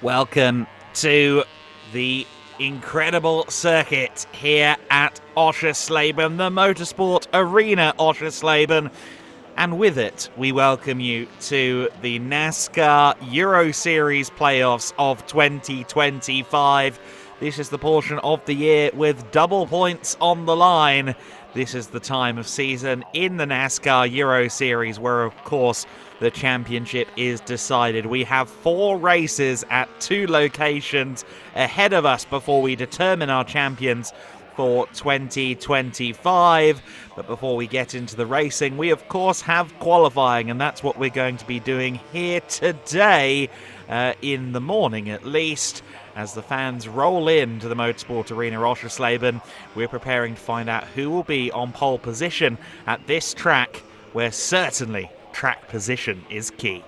Welcome to the incredible circuit here at Oschersleben, the Motorsport Arena Oschersleben. And with it, we welcome you to the NASCAR Euro Series playoffs of 2025. This is the portion of the year with double points on the line. This is the time of season in the NASCAR Euro Series where, of course, the championship is decided. We have 4 races at 2 locations ahead of us before we determine our champions for 2025. But before we get into the racing, we of course have qualifying, and that's what we're going to be doing here today, in the morning at least. As the fans roll into the Motorsport Arena Oschersleben, we're preparing to find out who will be on pole position at this track, where certainly track position is key.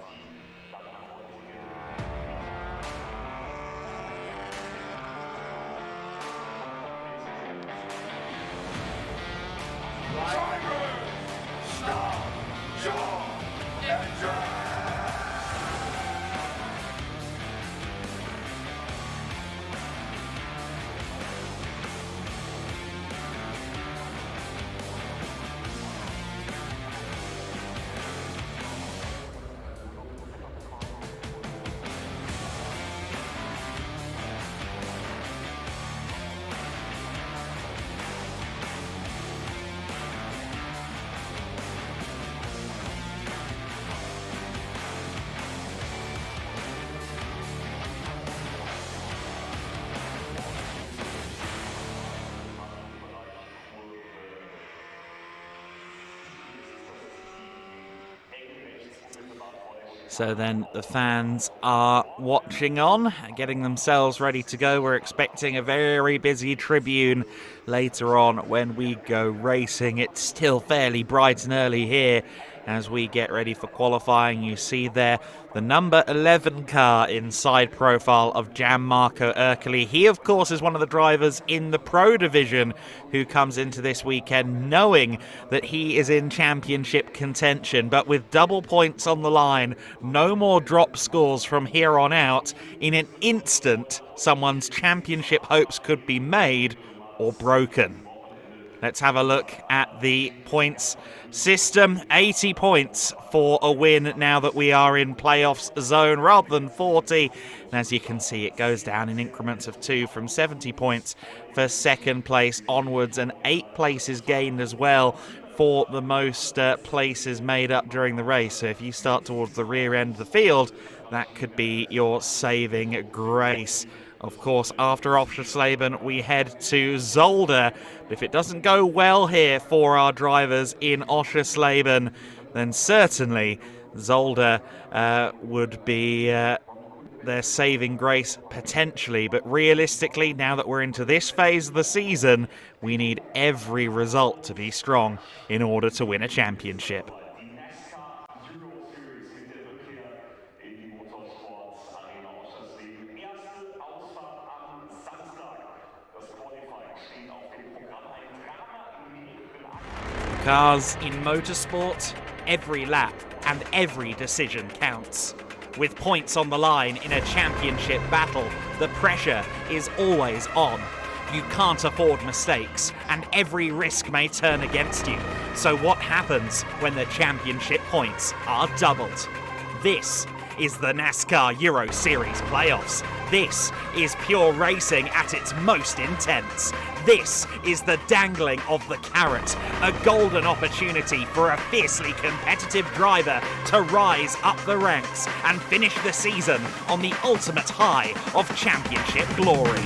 So then the fans are watching on, getting themselves ready to go. We're expecting a very busy tribune later on when we go racing. It's still fairly bright and early here as we get ready for qualifying. You see there the number 11 car in side profile of Gianmarco Ercoli. He, of course, is one of the drivers in the Pro Division who comes into this weekend knowing that he is in championship contention. But with double points on the line, no more drop scores from here on out. In an instant, someone's championship hopes could be made or broken. Let's have a look at the points system. 80 points for a win now that we are in playoffs zone rather than 40. And as you can see, it goes down in increments of 2 from 70 points for second place onwards, and 8 places gained as well for the most places made up during the race. So if you start towards the rear end of the field, that could be your saving grace. Of course, after Oschersleben, we head to Zolder. But if it doesn't go well here for our drivers in Oschersleben, then certainly Zolder would be their saving grace potentially. But realistically, now that we're into this phase of the season, we need every result to be strong in order to win a championship. Cars in motorsport, every lap and every decision counts. With points on the line in a championship battle, the pressure is always on. You can't afford mistakes, and every risk may turn against you. So what happens when the championship points are doubled? This is the NASCAR Euro Series playoffs. This is pure racing at its most intense. This is the dangling of the carrot, a golden opportunity for a fiercely competitive driver to rise up the ranks and finish the season on the ultimate high of championship glory.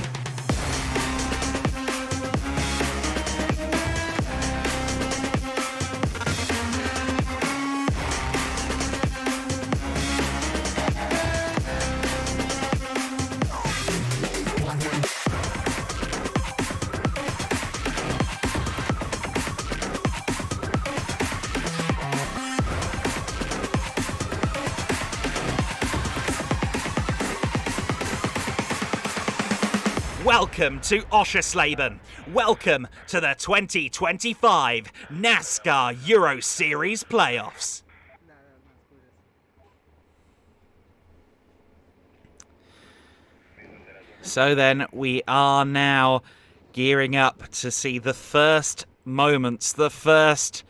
Welcome to Oschersleben. Welcome to the 2025 NASCAR Euro Series playoffs. So then we are now gearing up to see the first moments, the first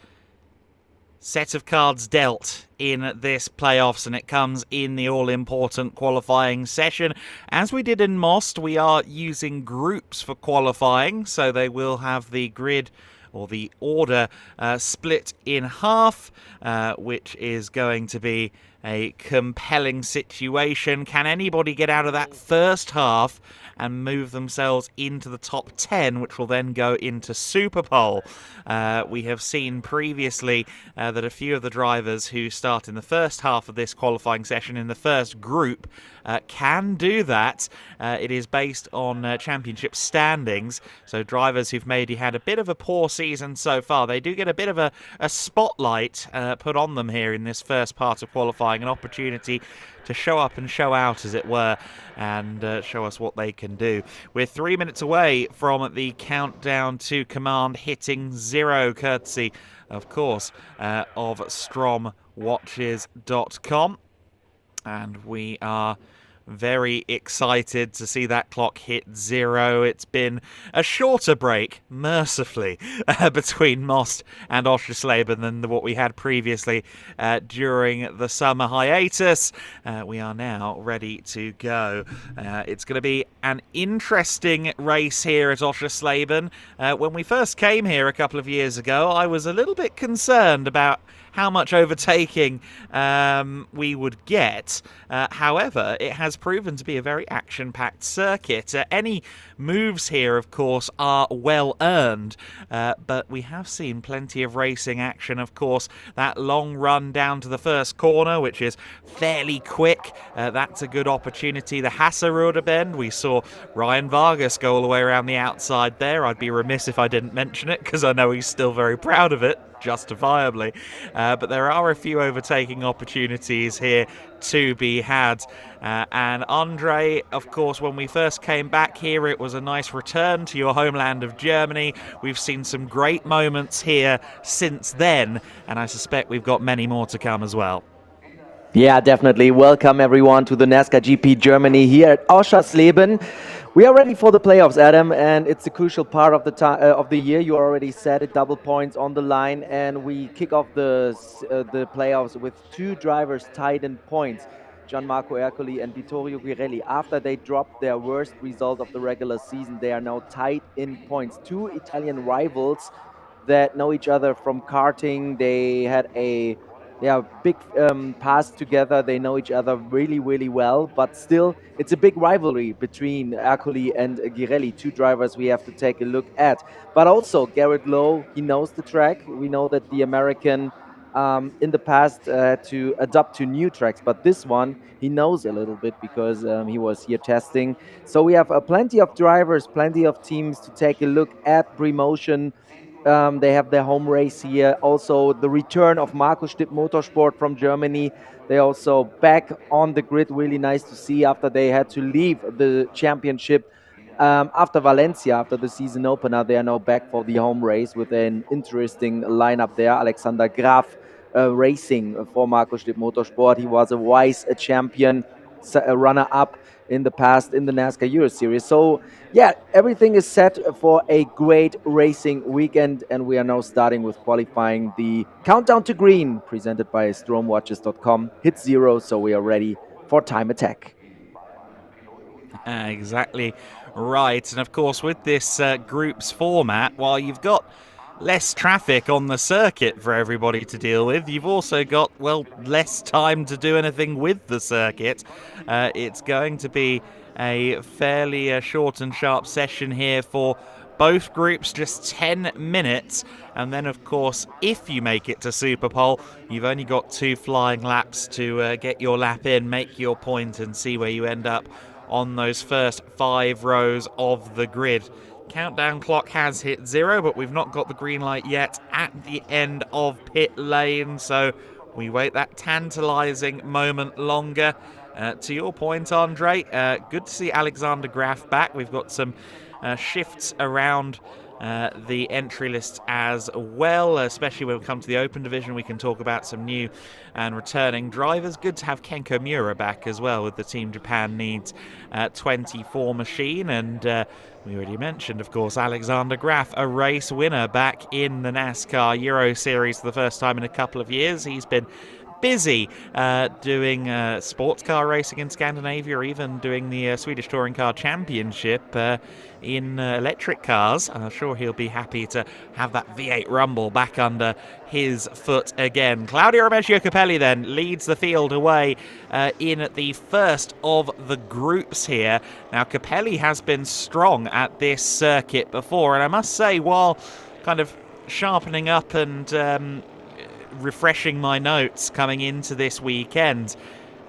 set of cards dealt in this playoffs, and it comes in the all-important qualifying session. As we did in Most, we are using groups for qualifying, so they will have the grid or the order split in half, which is going to be a compelling situation. Can anybody get out of that first half and move themselves into the top 10, which will then go into Superpole? We have seen previously that a few of the drivers who start in the first half of this qualifying session in the first group can do that. It is based on championship standings, so drivers who've maybe had a bit of a poor season so far, they do get a bit of a spotlight put on them here in this first part of qualifying, an opportunity to show up and show out, as it were, and show us what they can do. We're 3 minutes away from the countdown to command hitting 0, courtesy, of course, of stromwatches.com. And we are very excited to see that clock hit 0. It's been a shorter break, mercifully, between Most and Oschersleben than what we had previously during the summer hiatus. We are now ready to go. It's going to be an interesting race here at Oschersleben. When we first came here a couple of years ago, I was a little bit concerned about how much overtaking we would get. However, it has proven to be a very action-packed circuit. Any moves here, of course, are well earned, but we have seen plenty of racing action. Of course, that long run down to the first corner, which is fairly quick, that's a good opportunity. The Hasseröder bend, we saw Ryan Vargas go all the way around the outside there. I'd be remiss if I didn't mention it, because I know he's still very proud of it, justifiably. But there are a few overtaking opportunities here to be had. And Andre, of course, when we first came back here, it was a nice return to your homeland of Germany. We've seen some great moments here since then, and I suspect we've got many more to come as well. Yeah, definitely. Welcome everyone to the NASCAR GP Germany here at Oschersleben. We are ready for the playoffs, Adam, and it's a crucial part of the year. You already said it, double points on the line, and we kick off the playoffs with two drivers tied in points, Gianmarco Ercoli and Vittorio Guirelli. After they dropped their worst result of the regular season, they are now tied in points. Two Italian rivals that know each other from karting. They had a big past together. They know each other really, really well, but still, it's a big rivalry between Ercoli and Guirelli, two drivers we have to take a look at. But also, Garrett Lowe, he knows the track. We know that the American in the past had to adapt to new tracks, but this one, he knows a little bit because he was here testing. So we have plenty of drivers, plenty of teams to take a look at pre-motion. They have their home race here. Also, the return of Markus Stipp Motorsport from Germany. They also back on the grid. Really nice to see after they had to leave the championship after Valencia, after the season opener. They are now back for the home race with an interesting lineup there. Alexander Graf racing for Markus Stipp Motorsport. He was a vice champion, a runner-up in the past in the NASCAR Euro Series. So yeah, everything is set for a great racing weekend, and we are now starting with qualifying. The countdown to green, presented by stromwatches.com, hit 0, so we are ready for time attack. Exactly right. And of course, with this groups format, while you've got less traffic on the circuit for everybody to deal with, you've also got, well, less time to do anything with the circuit. It's going to be a fairly short and sharp session here for both groups, just 10 minutes. And then, of course, if you make it to Superpole, you've only got 2 flying laps to get your lap in, make your point, and see where you end up on those first 5 rows of the grid. Countdown clock has hit 0, but we've not got the green light yet at the end of pit lane, so we wait that tantalising moment longer. To your point, Andre, good to see Alexander Graf back. We've got some shifts around the entry list as well, especially when we come to the Open Division. We can talk about some new and returning drivers. Good to have Kenko Miura back as well with the Team Japan Needs 24 machine. And we already mentioned, of course, Alexander Graf, a race winner back in the NASCAR Euro Series for the first time in a couple of years. He's been busy doing sports car racing in Scandinavia, or even doing the Swedish Touring Car Championship in electric cars. I'm sure he'll be happy to have that V8 Rumble back under his foot again. Claudio Remeggio Capelli then leads the field away in the first of the groups here. Now, Capelli has been strong at this circuit before, and I must say, while kind of sharpening up and refreshing my notes coming into this weekend,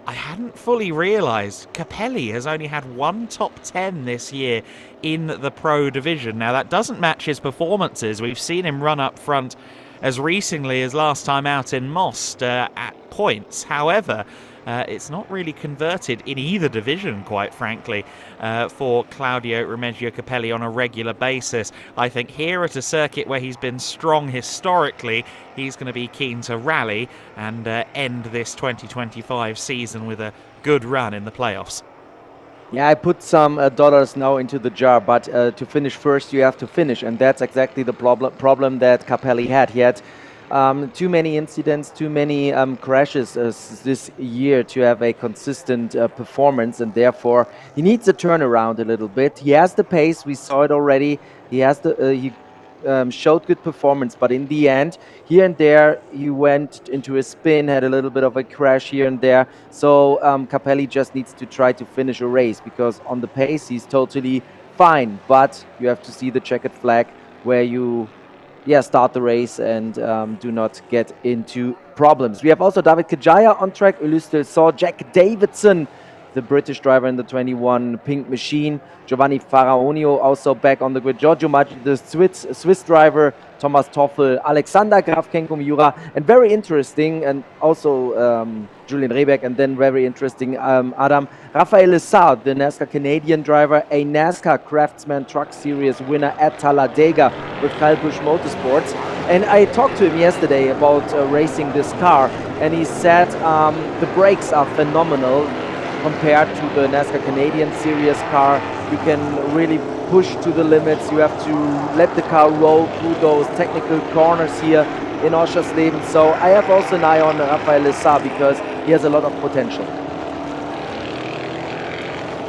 I hadn't fully realised Capelli has only had one top 10 this year in the Pro Division. Now, that doesn't match his performances. We've seen him run up front as recently as last time out in Most at points. However, it's not really converted in either division, quite frankly, for Claudio Remeggio Capelli on a regular basis. I think here at a circuit where he's been strong historically, he's going to be keen to rally and end this 2025 season with a good run in the playoffs. Yeah, I put some dollars now into the jar, but to finish first, you have to finish, and that's exactly the problem that Capelli had. He had too many incidents, too many crashes this year to have a consistent performance, and therefore he needs a turnaround a little bit. He has the pace, we saw it already. He has he showed good performance, but in the end, here and there, he went into a spin, had a little bit of a crash here and there. So Capelli just needs to try to finish a race, because on the pace, he's totally fine. But you have to see the checkered flag where you start the race and do not get into problems. We have also David Kajaya on track, Ulysse Delsaw, Jack Davidson, the British driver in the 21 Pink Machine, Giovanni Faraonio also back on the grid, Giorgio Maggi, the Swiss driver, Thomas Toffel, Alexander Graf, Kenko Miura, and very interesting, and also Julian Rehbeck, and then very interesting, Adam, Raphael Lessard, the NASCAR Canadian driver, a NASCAR Craftsman Truck Series winner at Talladega with Kyle Busch Motorsports. And I talked to him yesterday about racing this car, and he said the brakes are phenomenal compared to the NASCAR Canadian Series car. You can really push to the limits. You have to let the car roll through those technical corners here in Oschersleben. So I have also an eye on Raphael Lessard because he has a lot of potential.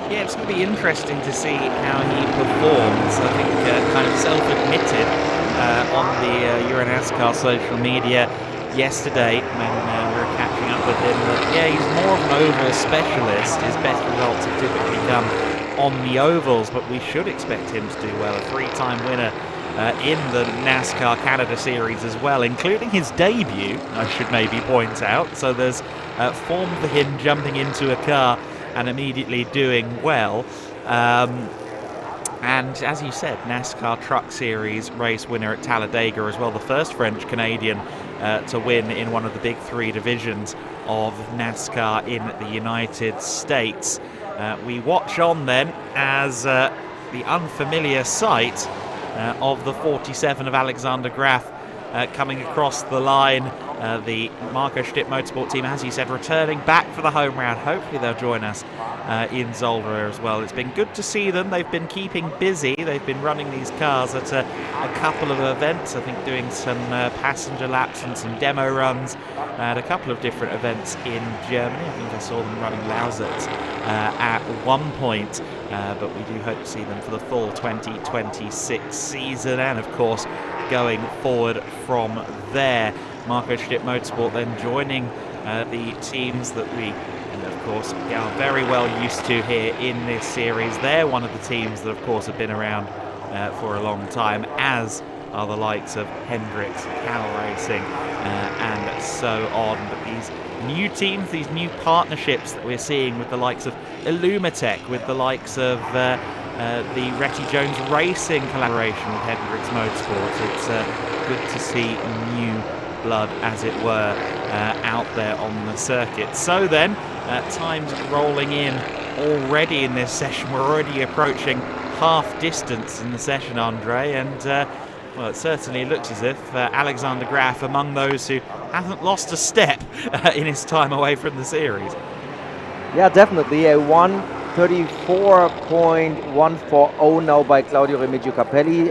Yeah, it's going to be interesting to see how he performs. I think kind of self-admitted on the Euro NASCAR social media yesterday when we were catching up with him that, he's more of an oval specialist. His best results have typically come on the ovals, but we should expect him to do well. A three-time winner in the NASCAR Canada Series as well, including his debut, I should maybe point out. So there's form for him jumping into a car and immediately doing well. And as you said, NASCAR Truck Series race winner at Talladega as well, the first French-Canadian to win in one of the big three divisions of NASCAR in the United States. We watch on then as the unfamiliar sight of the 47 of Alexander Graf coming across the line. The Marco Stipp Motorsport team, as you said, returning back for the home round. Hopefully they'll join us in Zolder as well. It's been good to see them. They've been keeping busy. They've been running these cars at a couple of events. I think doing some passenger laps and some demo runs at a couple of different events in Germany. I think I saw them running Lausitz at one point. But we do hope to see them for the full 2026 season, and of course going forward from there. Marco Stipp Motorsport then joining the teams that we, of course, are very well used to here in this series. They're one of the teams that, of course, have been around for a long time, as are the likes of Hendricks, Cal Racing, and so on. But these new teams, these new partnerships that we're seeing with the likes of Illumitech, with the likes of the Retty Jones Racing collaboration with Hendricks Motorsport, it's good to see new blood, as it were, out there on the circuit. So then, time's rolling in already in this session. We're already approaching half distance in the session, Andre, and well, it certainly looks as if Alexander Graf among those who hasn't lost a step in his time away from the series. Yeah, definitely. A 1:34.140 now by Claudio Remigio Capelli.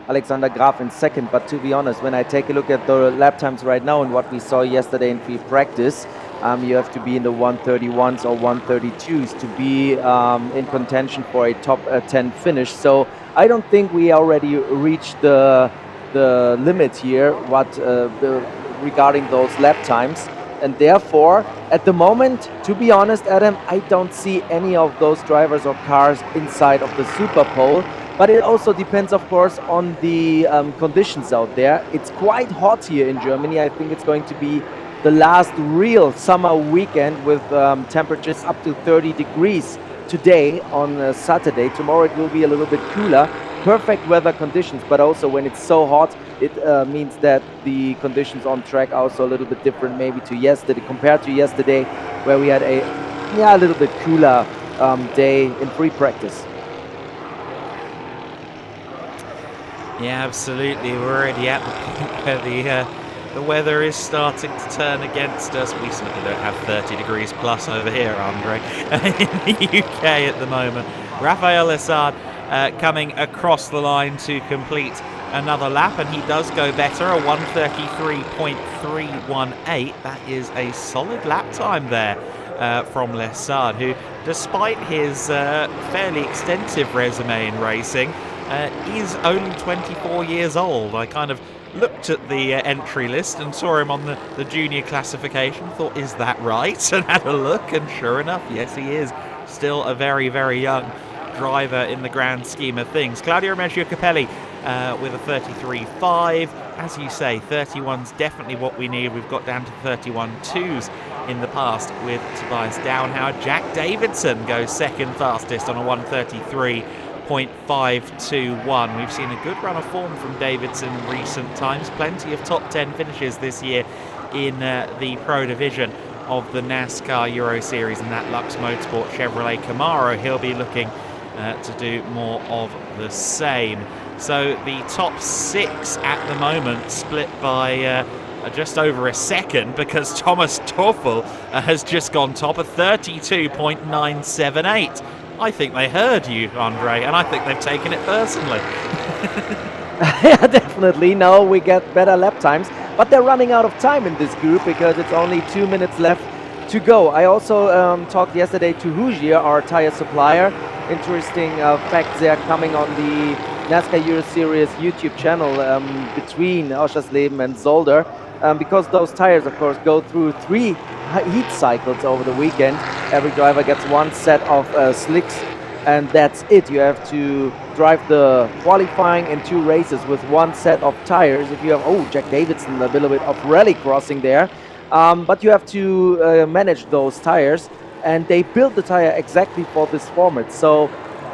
Alexander Graf in second, but to be honest, when I take a look at the lap times right now and what we saw yesterday in free practice, you have to be in the 1:31s or 1:32s to be in contention for a top 10 finish. So I don't think we already reached the limit here regarding those lap times. And therefore, at the moment, to be honest, Adam, I don't see any of those drivers or cars inside of the Super Pole. But it also depends, of course, on the conditions out there. It's quite hot here in Germany. I think it's going to be the last real summer weekend with temperatures up to 30 degrees today on Saturday. Tomorrow it will be a little bit cooler. Perfect weather conditions, but also when it's so hot, it means that the conditions on track are also a little bit different maybe to yesterday, compared to yesterday, where we had a little bit cooler day in free practice. Yeah, absolutely. We're already at the point where the weather is starting to turn against us. We certainly don't have 30 degrees plus over here, Andre, in the UK at the moment. Rafael Lessard coming across the line to complete another lap, and he does go better, a 1:33.318. That is a solid lap time there from Lessard, who, despite his fairly extensive resume in racing, is only 24 years old. I kind of looked at the entry list and saw him on the junior classification, thought, is that right? And had a look, and sure enough, yes, he is still a very, very young driver in the grand scheme of things. Claudio Remigio Capelli with a 33.5. As you say, 31's definitely what we need. We've got down to 31.2s in the past with Tobias Downhour. Jack Davidson goes second fastest on a 1:33.521. We've seen a good run of form from Davidson in recent times. Plenty of top 10 finishes this year in the Pro Division of the NASCAR Euro Series and that Lux Motorsport Chevrolet Camaro. He'll be looking to do more of the same. So the top 6 at the moment split by just over a second, because Thomas Toffel has just gone top, at 32.978. I think they heard you, Andre, and I think they've taken it personally. Yeah, definitely. Now we get better lap times, but they're running out of time in this group because it's only 2 minutes left to go. I also talked yesterday to Hugier, our tire supplier. Interesting facts there coming on the NASCAR Euro Series YouTube channel between Oschersleben and Zolder, because those tires, of course, go through 3 heat cycles over the weekend. Every driver gets 1 set of slicks, and that's it. You have to drive the qualifying and 2 races with 1 set of tires. If you have, Jack Davidson, a little bit of rally crossing there, but you have to manage those tires, and they built the tire exactly for this format. So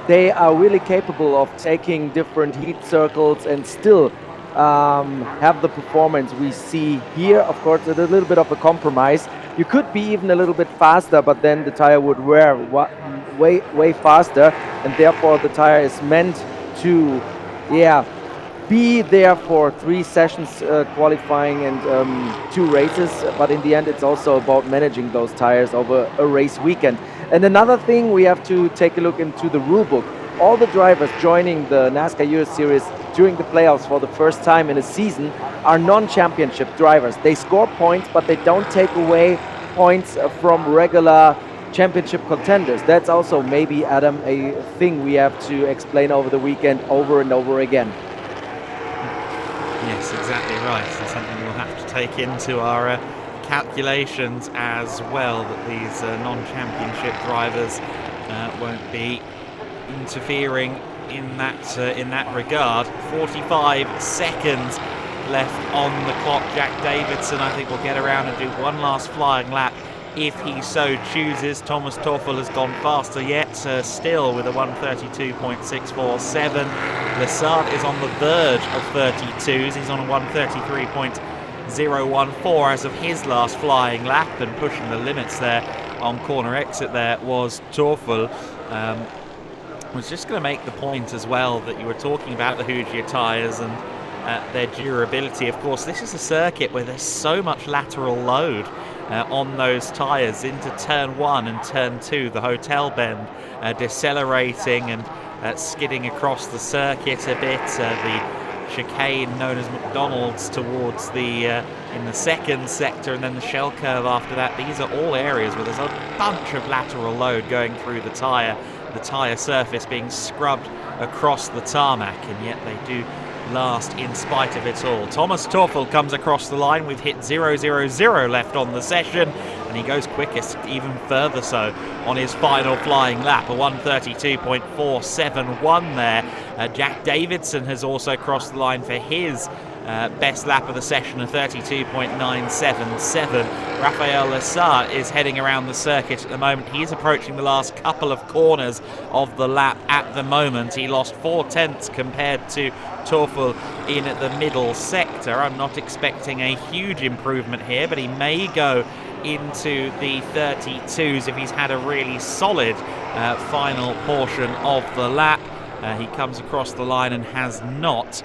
they are really capable of taking different heat circles and still have the performance we see here. Of course, it's a little bit of a compromise. You could be even a little bit faster, but then the tire would wear way faster, and therefore the tire is meant to be there for 3 sessions qualifying and 2 races, but in the end it's also about managing those tires over a race weekend. And another thing, we have to take a look into the rule book. All the drivers joining the NASCAR Euro Series during the playoffs for the first time in a season are non-championship drivers. They score points, but they don't take away points from regular championship contenders. That's also maybe, Adam, a thing we have to explain over the weekend over and over again. Yes, exactly right. It's something we'll have to take into our calculations as well, that these non-championship drivers won't be interfering in that regard. 45 seconds left on the clock. Jack Davidson, I think, will get around and do one last flying lap if he so chooses. Thomas Toffel has gone faster yet, still with a 1:32.647. Lessard is on the verge of 32s. He's on a 1:33.014 as of his last flying lap, and pushing the limits there on corner exit there was Toffel. was just going to make the point as well that you were talking about the Hugea tyres and their durability. Of course, this is a circuit where there's so much lateral load on those tyres into turn 1 and turn 2, the hotel bend, decelerating and skidding across the circuit a bit, the chicane known as McDonald's towards the in the second sector, and then the shell curve after that. These are all areas where there's a bunch of lateral load going through the tyre surface being scrubbed across the tarmac, and yet they do last in spite of it all. Thomas Teufel comes across the line. We've hit 0:00 left on the session, and he goes quickest, even further so, on his final flying lap, a 1:32.471 there. Jack Davidson has also crossed the line for his best lap of the session, a 32.977. Raphael Lessard is heading around the circuit at the moment. He is approaching the last couple of corners of the lap at the moment. He lost 4/10 compared to Teufel in the middle sector. I'm not expecting a huge improvement here, but he may go into the 32s if he's had a really solid final portion of the lap. He comes across the line and has not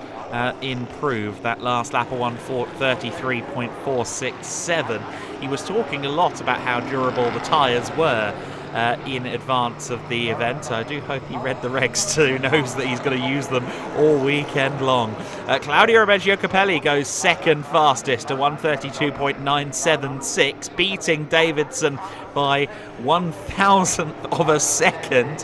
improved. That last lap of 1:33.467. He was talking a lot about how durable the tyres were in advance of the event. I do hope he read the regs too, knows that he's going to use them all weekend long. Claudio Reggio Capelli goes second fastest, a 1:32.976, beating Davidson by 1,000th of a second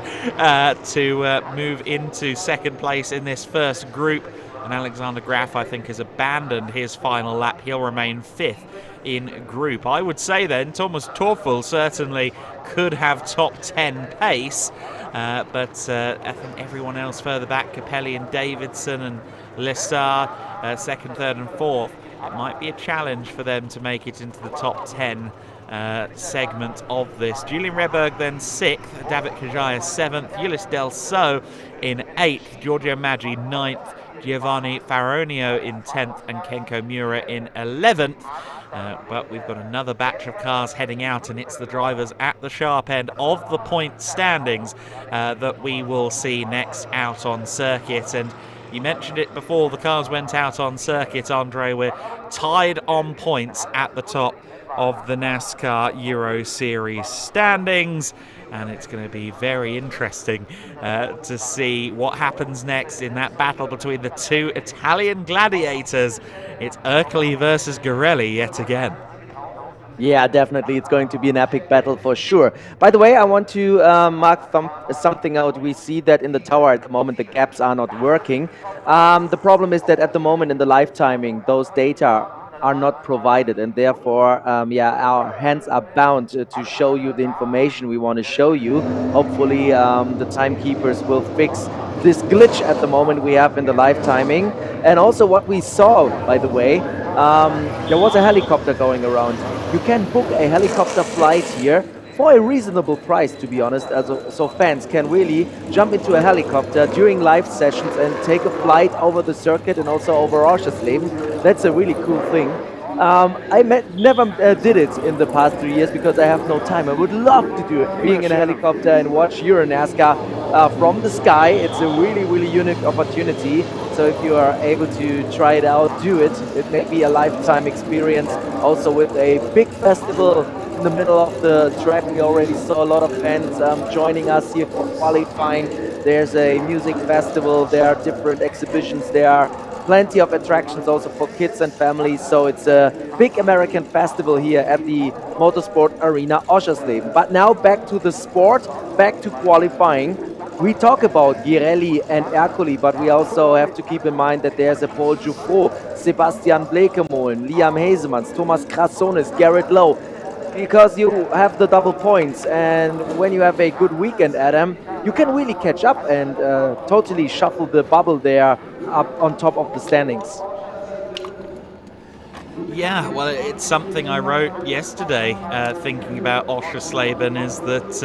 to move into second place in this first group. And Alexander Graf, I think, has abandoned his final lap. He'll remain fifth in group. I would say then Thomas Teufel certainly could have top 10 pace, but I think everyone else further back, Capelli and Davidson and Lessard, second, third and fourth, it might be a challenge for them to make it into the top 10 segment of this. Julian Reberg then 6th, David Kajaya 7th, Ulysse Delso in 8th, Giorgio Maggi 9th, Giovanni Faronio in 10th, and Kenko Miura in 11th. But we've got another batch of cars heading out, and it's the drivers at the sharp end of the point standings that we will see next out on circuit. And you mentioned it before the cars went out on circuit, Andre. We're tied on points at the top of the NASCAR Euro Series standings, and it's going to be very interesting to see what happens next in that battle between the two Italian gladiators. It's Ercole versus Gorelli yet again. Yeah, definitely. It's going to be an epic battle for sure. By the way, I want to mark something out. We see that in the tower at the moment, the gaps are not working. The problem is that at the moment in the live timing, those data are not provided, and therefore our hands are bound to show you the information we want to show you. Hopefully the timekeepers will fix this glitch at the moment we have in the live timing. And also what we saw, by the way, there was a helicopter going around. You can book a helicopter flight here for a reasonable price, to be honest. So fans can really jump into a helicopter during live sessions and take a flight over the circuit and also over Oschersleben. That's a really cool thing. I never did it in the past 3 years because I have no time. I would love to do it, being in a helicopter and watch Euro NASCAR from the sky. It's a really, really unique opportunity. So if you are able to try it out, do it. It may be a lifetime experience. Also with a big festival in the middle of the track, we already saw a lot of fans joining us here for qualifying. There's a music festival, there are different exhibitions, there are plenty of attractions also for kids and families. So it's a big American festival here at the Motorsport Arena Oschersleben. But now back to the sport, back to qualifying. We talk about Girelli and Ercole, but we also have to keep in mind that there's a Paul Jouffreau, Sebastian Blekemolen, Liam Hazemans, Thomas Krassonis, Garrett Lowe, because you have the double points, and when you have a good weekend, Adam, you can really catch up and totally shuffle the bubble there up on top of the standings. Yeah, well, it's something I wrote yesterday thinking about Oschersleben, is that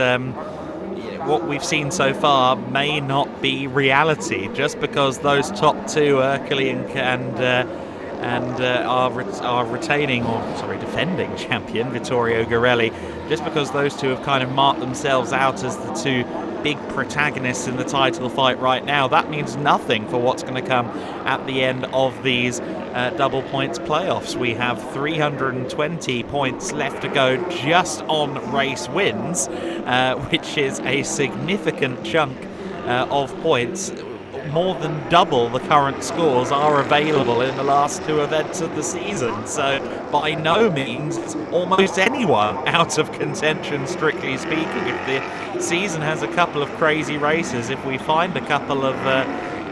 what we've seen so far may not be reality, just because those top two, Ercole and and our retaining, or sorry, defending champion, Vittorio Girelli, just because those two have kind of marked themselves out as the two big protagonists in the title fight right now. That means nothing for what's going to come at the end of these double points playoffs. We have 320 points left to go just on race wins, which is a significant chunk of points. More than double the current scores are available in the last two events of the season. So by no means is almost anyone out of contention, strictly speaking. If the season has a couple of crazy races, if we find a couple of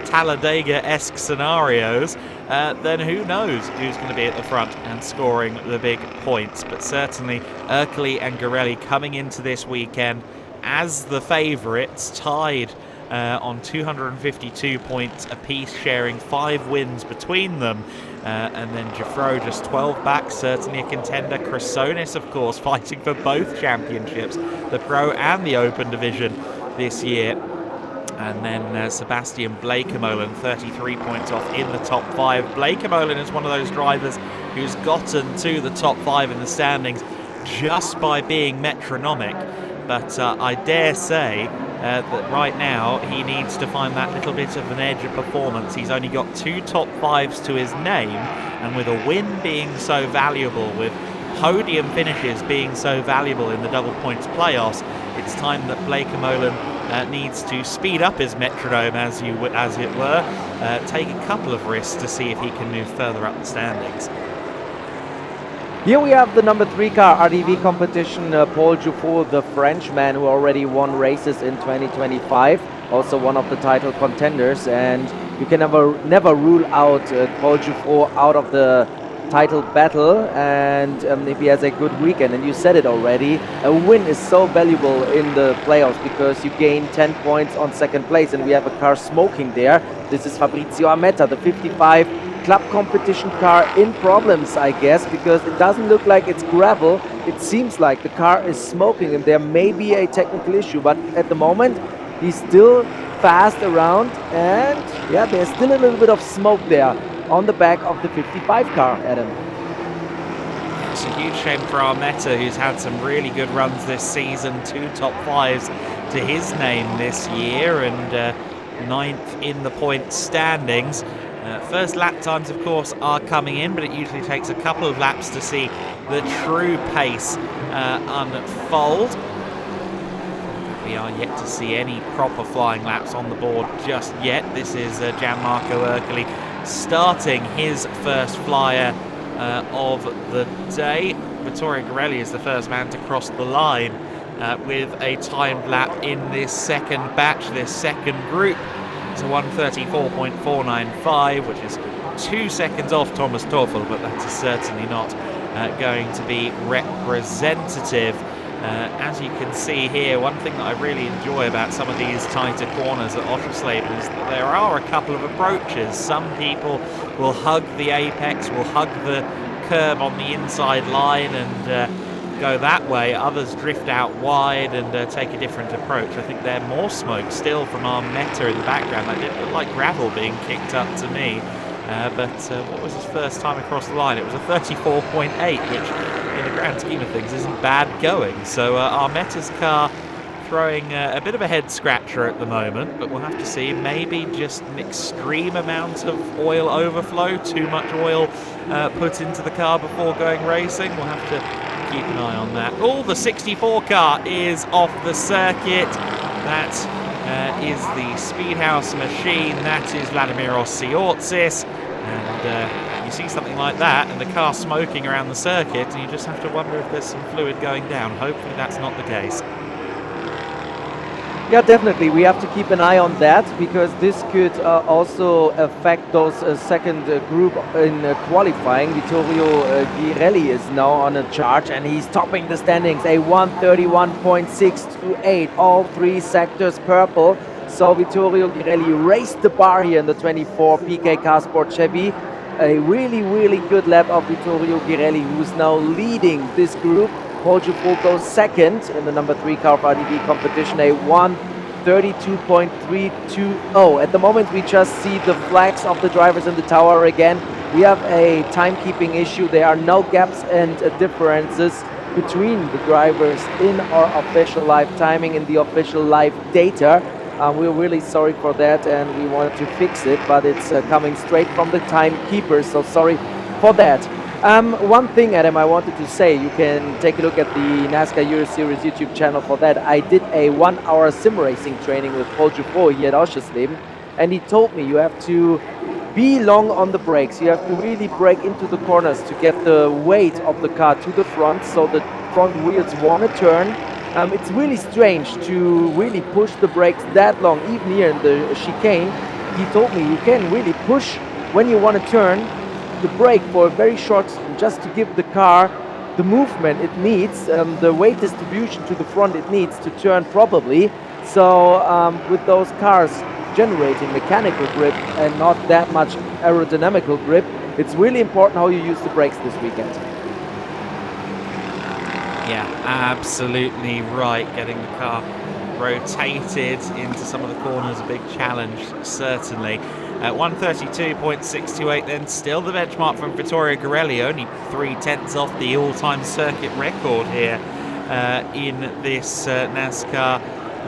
Talladega-esque scenarios, then who knows who's going to be at the front and scoring the big points. But certainly Ercole and Girelli coming into this weekend as the favourites, tied on 252 points apiece, sharing 5 wins between them. And then Jeffro just 12 back, certainly a contender. Chrysonis, of course, fighting for both championships, the Pro and the Open division this year. And then Sebastian Bleekemolen, 33 points off in the top 5. Bleekemolen is one of those drivers who's gotten to the top 5 in the standings just by being metronomic. But I dare say that right now he needs to find that little bit of an edge of performance. He's only got 2 top 5s to his name, and with a win being so valuable, with podium finishes being so valuable in the double points playoffs, it's time that Bleekemolen needs to speed up his metronome, as it were, take a couple of risks to see if he can move further up the standings. Here we have the number 3 car RDV competition, Paul Juffot, the Frenchman who already won races in 2025, also one of the title contenders, and you can never rule out Paul Juffot out of the title battle. And if he has a good weekend, and you said it already, a win is so valuable in the playoffs because you gain 10 points on second place, and we have a car smoking there. This is Fabrizio Ametta, the 55 club competition car, in problems, I guess, because it doesn't look like it's gravel. It seems like the car is smoking and there may be a technical issue, but at the moment he's still fast around, and yeah, there's still a little bit of smoke there on the back of the 55 car, Adam. It's a huge shame for Ametta, who's had some really good runs this season, 2 top 5s to his name this year, and 9th in the point standings. First lap times, of course, are coming in, but it usually takes a couple of laps to see the true pace unfold. We are yet to see any proper flying laps on the board just yet. This is Gianmarco Ercole starting his first flyer of the day. Vittorio Girelli is the first man to cross the line with a timed lap in this second batch, this second group. It's a 1:34.495, which is 2 seconds off Thomas Toffel, but that is certainly not going to be representative. As you can see here, one thing that I really enjoy about some of these tighter corners at Oschersleben is that there are a couple of approaches. Some people will hug the apex, will hug the curb on the inside line and go that way. Others drift out wide and take a different approach. I think there's more smoke still from Ametta in the background. That didn't look like gravel being kicked up to me. But what was his first time across the line? It was a 34.8, which in the grand scheme of things isn't bad going. So Ametta's car throwing a bit of a head scratcher at the moment, but we'll have to see. Maybe just an extreme amount of oil overflow, too much oil put into the car before going racing. We'll have to keep an eye on that. Oh, the 64 car is off the circuit. That is the Speedhouse machine. That is Vladimir Osiortsis. And you see something like that and the car smoking around the circuit, and you just have to wonder if there's some fluid going down. Hopefully that's not the case. Yeah, definitely. We have to keep an eye on that, because this could also affect those second group in qualifying. Vittorio Girelli is now on a charge and he's topping the standings, a 131.628, all 3 sectors purple. So Vittorio Girelli raised the bar here in the 24 PK Car Sport Chevy. A really, really good lap of Vittorio Girelli, who's now leading this group. Paul Juffot goes second in the number 3 car of RDV competition, a 1:32.320. At the moment we just see the flags of the drivers in the tower again. We have a timekeeping issue. There are no gaps and differences between the drivers in our official live timing, in the official live data. We're really sorry for that, and we want to fix it, but it's coming straight from the timekeeper, so sorry for that. One thing, Adam, I wanted to say, you can take a look at the NASCAR Euro Series YouTube channel for that. I did a 1-hour sim racing training with Paul Dufault here at Oschersleben, and he told me you have to be long on the brakes. You have to really brake into the corners to get the weight of the car to the front, so the front wheels want to turn. It's really strange to really push the brakes that long, even here in the chicane. He told me you can really push when you want to turn the brake for a very short time, just to give the car the movement it needs, the weight distribution to the front it needs to turn properly. So with those cars generating mechanical grip and not that much aerodynamical grip, it's really important how you use the brakes this weekend. Yeah, absolutely right. Getting the car rotated into some of the corners, a big challenge, certainly. 132.628 then, still the benchmark from Vittorio Garelli, only 0.3 off the all-time circuit record here in this NASCAR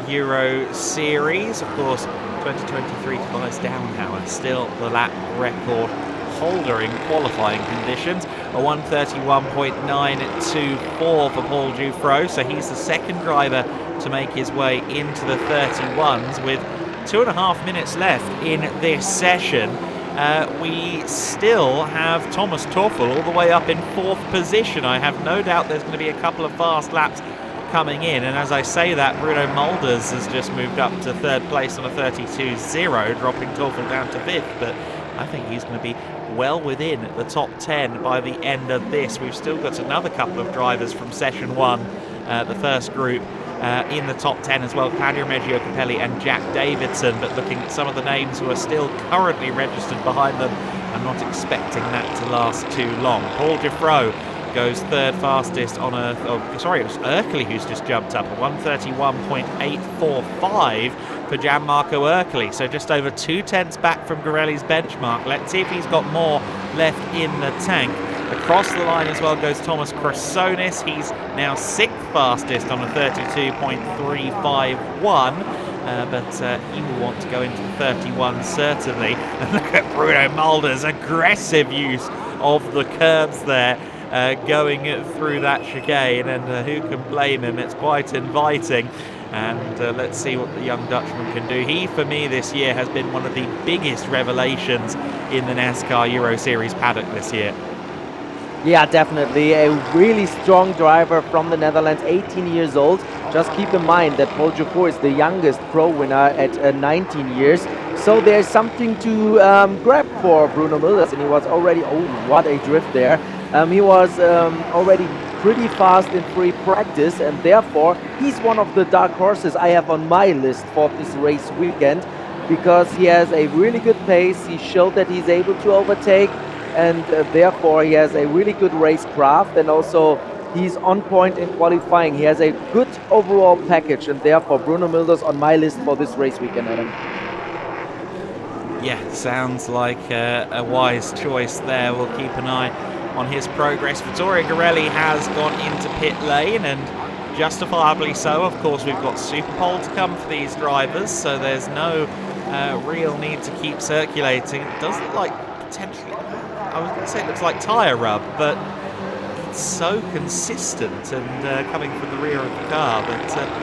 Euro Series. Of course, 2023 Tobias Downhauer, still the lap record holder in qualifying conditions. A 131.924 for Paul Dufault, so he's the second driver to make his way into the 31s with 2.5 minutes left in this session. We still have Thomas Toffel all the way up in 4th position. I have no doubt there's going to be a couple of fast laps coming in, and as I say that, Bruno Mulders has just moved up to 3rd place on a 32.0, dropping Toffel down to 5th, but I think he's going to be well within the top 10 by the end of this. We've still got another couple of drivers from session 1, the first group, in the top 10 as well, Claudio Meggio Capelli and Jack Davidson, but looking at some of the names who are still currently registered behind them, I'm not expecting that to last too long. Paul Dufault goes 3rd fastest on it was Erkeli who's just jumped up, a 131.845 for Gianmarco Erkeli, so just over 0.2 back from Garelli's benchmark. Let's see if he's got more left in the tank. Across the line as well goes Thomas Chrysonis. He's now 6th fastest on a 32.351, but he will want to go into the 31 certainly. And look at Bruno Mulders' aggressive use of the curbs there, going through that chicane, and who can blame him? It's quite inviting. And let's see what the young Dutchman can do. He, for me, this year has been one of the biggest revelations in the NASCAR Euro Series paddock this year. Yeah, definitely. A really strong driver from the Netherlands, 18 years old. Just keep in mind that Paul Dufault is the youngest pro winner at 19 years. So there's something to grab for Bruno Mulders, and he was already, oh, what a drift there. He was already pretty fast in free practice, and therefore he's one of the dark horses I have on my list for this race weekend, because he has a really good pace. He showed that he's able to overtake, and therefore he has a really good racecraft, and also he's on point in qualifying. He has a good overall package, and therefore Bruno Mulders on my list for this race weekend, Adam. Yeah, sounds like a wise choice there. We'll keep an eye on his progress. Vittorio Garelli has gone into pit lane, and justifiably so. Of course, we've got Superpole to come for these drivers, so there's no real need to keep circulating. It does look like potentially, I was going to say it looks like tyre rub, but it's so consistent and coming from the rear of the car, but I don't know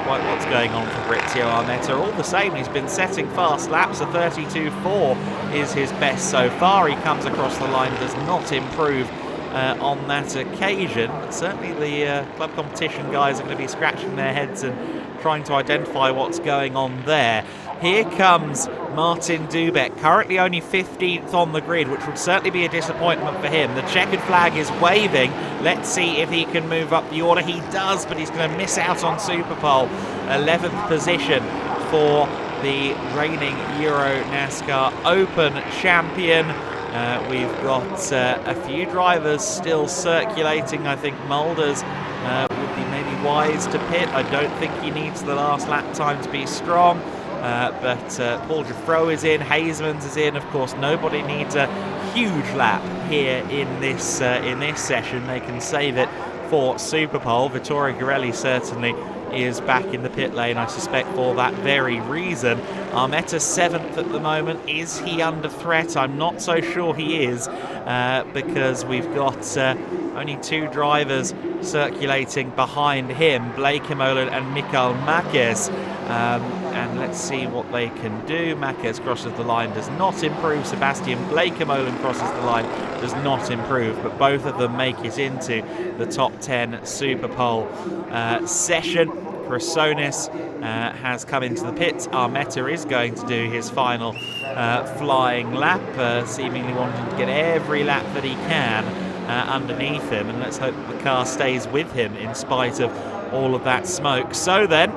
quite what's going on for Fabrizio Armetta. All the same, he's been setting fast laps. A 32.4 is his best so far. He comes across the line, does not improve on that occasion. But certainly the club competition guys are going to be scratching their heads and trying to identify what's going on there. Here comes Martin Dubek, currently only 15th on the grid, which would certainly be a disappointment for him. The checkered flag is waving. Let's see if he can move up the order. He does, but he's going to miss out on Superpole. 11th position for the reigning Euro NASCAR Open champion. We've got a few drivers still circulating. I think Mulders would be maybe wise to pit. I don't think he needs the last lap time to be strong. But Paul Dufault is in, Hasemans is in. Of course, nobody needs a huge lap here in this session. They can save it for Superpole. Vittorio Girelli certainly is back in the pit lane, I suspect, for that very reason. Armetta 7th at the moment. Is he under threat? I'm not so sure he is, because we've got only 2 drivers circulating behind him, Blake Imola and Mikael Marquez. And let's see what they can do. Marquez crosses the line, does not improve. Sebastian Blake Imola crosses the line, does not improve. But both of them make it into the top 10 Superpole session. Chrysonis has come into the pits. Armetta is going to do his final flying lap, seemingly wanting to get every lap that he can underneath him. And let's hope that the car stays with him in spite of all of that smoke. So then,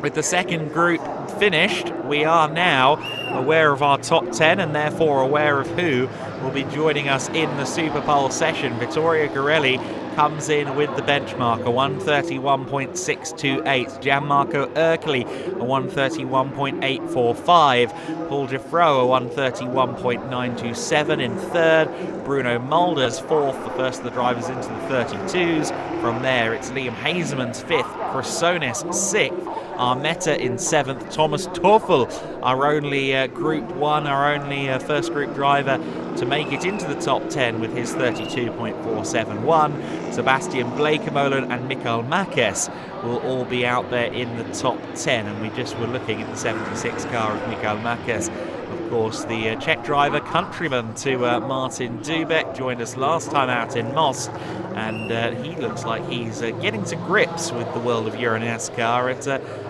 with the second group finished, we are now aware of our top 10 and therefore aware of who will be joining us in the Superpole session. Vittorio Girelli comes in with the benchmark, a 131.628. Gianmarco Ercoli, a 131.845. Paul Giffreau, a 131.927 in third. Bruno Mulders fourth, the first of the drivers into the 32s. From there, it's Liam Hazeman's fifth, Chrysonis sixth, Armetta in 7th, Thomas Toffel, our only Group 1, our only first group driver to make it into the top 10 with his 32.471. Sebastian Blake Imola and Mikael Marquez will all be out there in the top 10, and we just were looking at the 76 car of Mikael Marquez. Of course, the Czech driver, countryman to Martin Dubek, joined us last time out in Most, and he looks like he's getting to grips with the world of Euro NASCAR at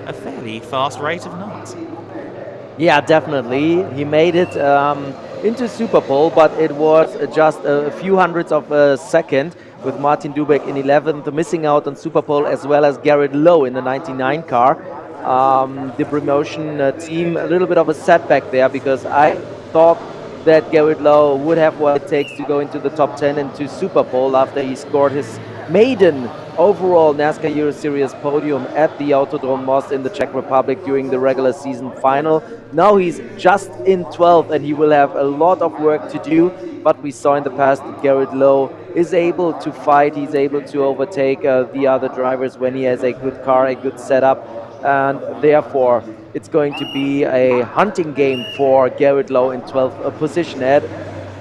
a fairly fast rate of knots. Yeah, definitely. He made it into Superpole, but it was just a few hundredths of a second, with Martin Dubek in 11th, missing out on Superpole, as well as Garrett Lowe in the 99 car. The promotion team, a little bit of a setback there, because I thought that Garrett Lowe would have what it takes to go into the top 10 and to Superpole after he scored his maiden overall NASCAR Euro Series podium at the Autodrome Most in the Czech Republic during the regular season final. Now he's just in 12th, and he will have a lot of work to do, but we saw in the past that Garrett Lowe is able to fight, he's able to overtake the other drivers when he has a good car, a good setup, and therefore it's going to be a hunting game for Garrett Lowe in 12th position. Ahead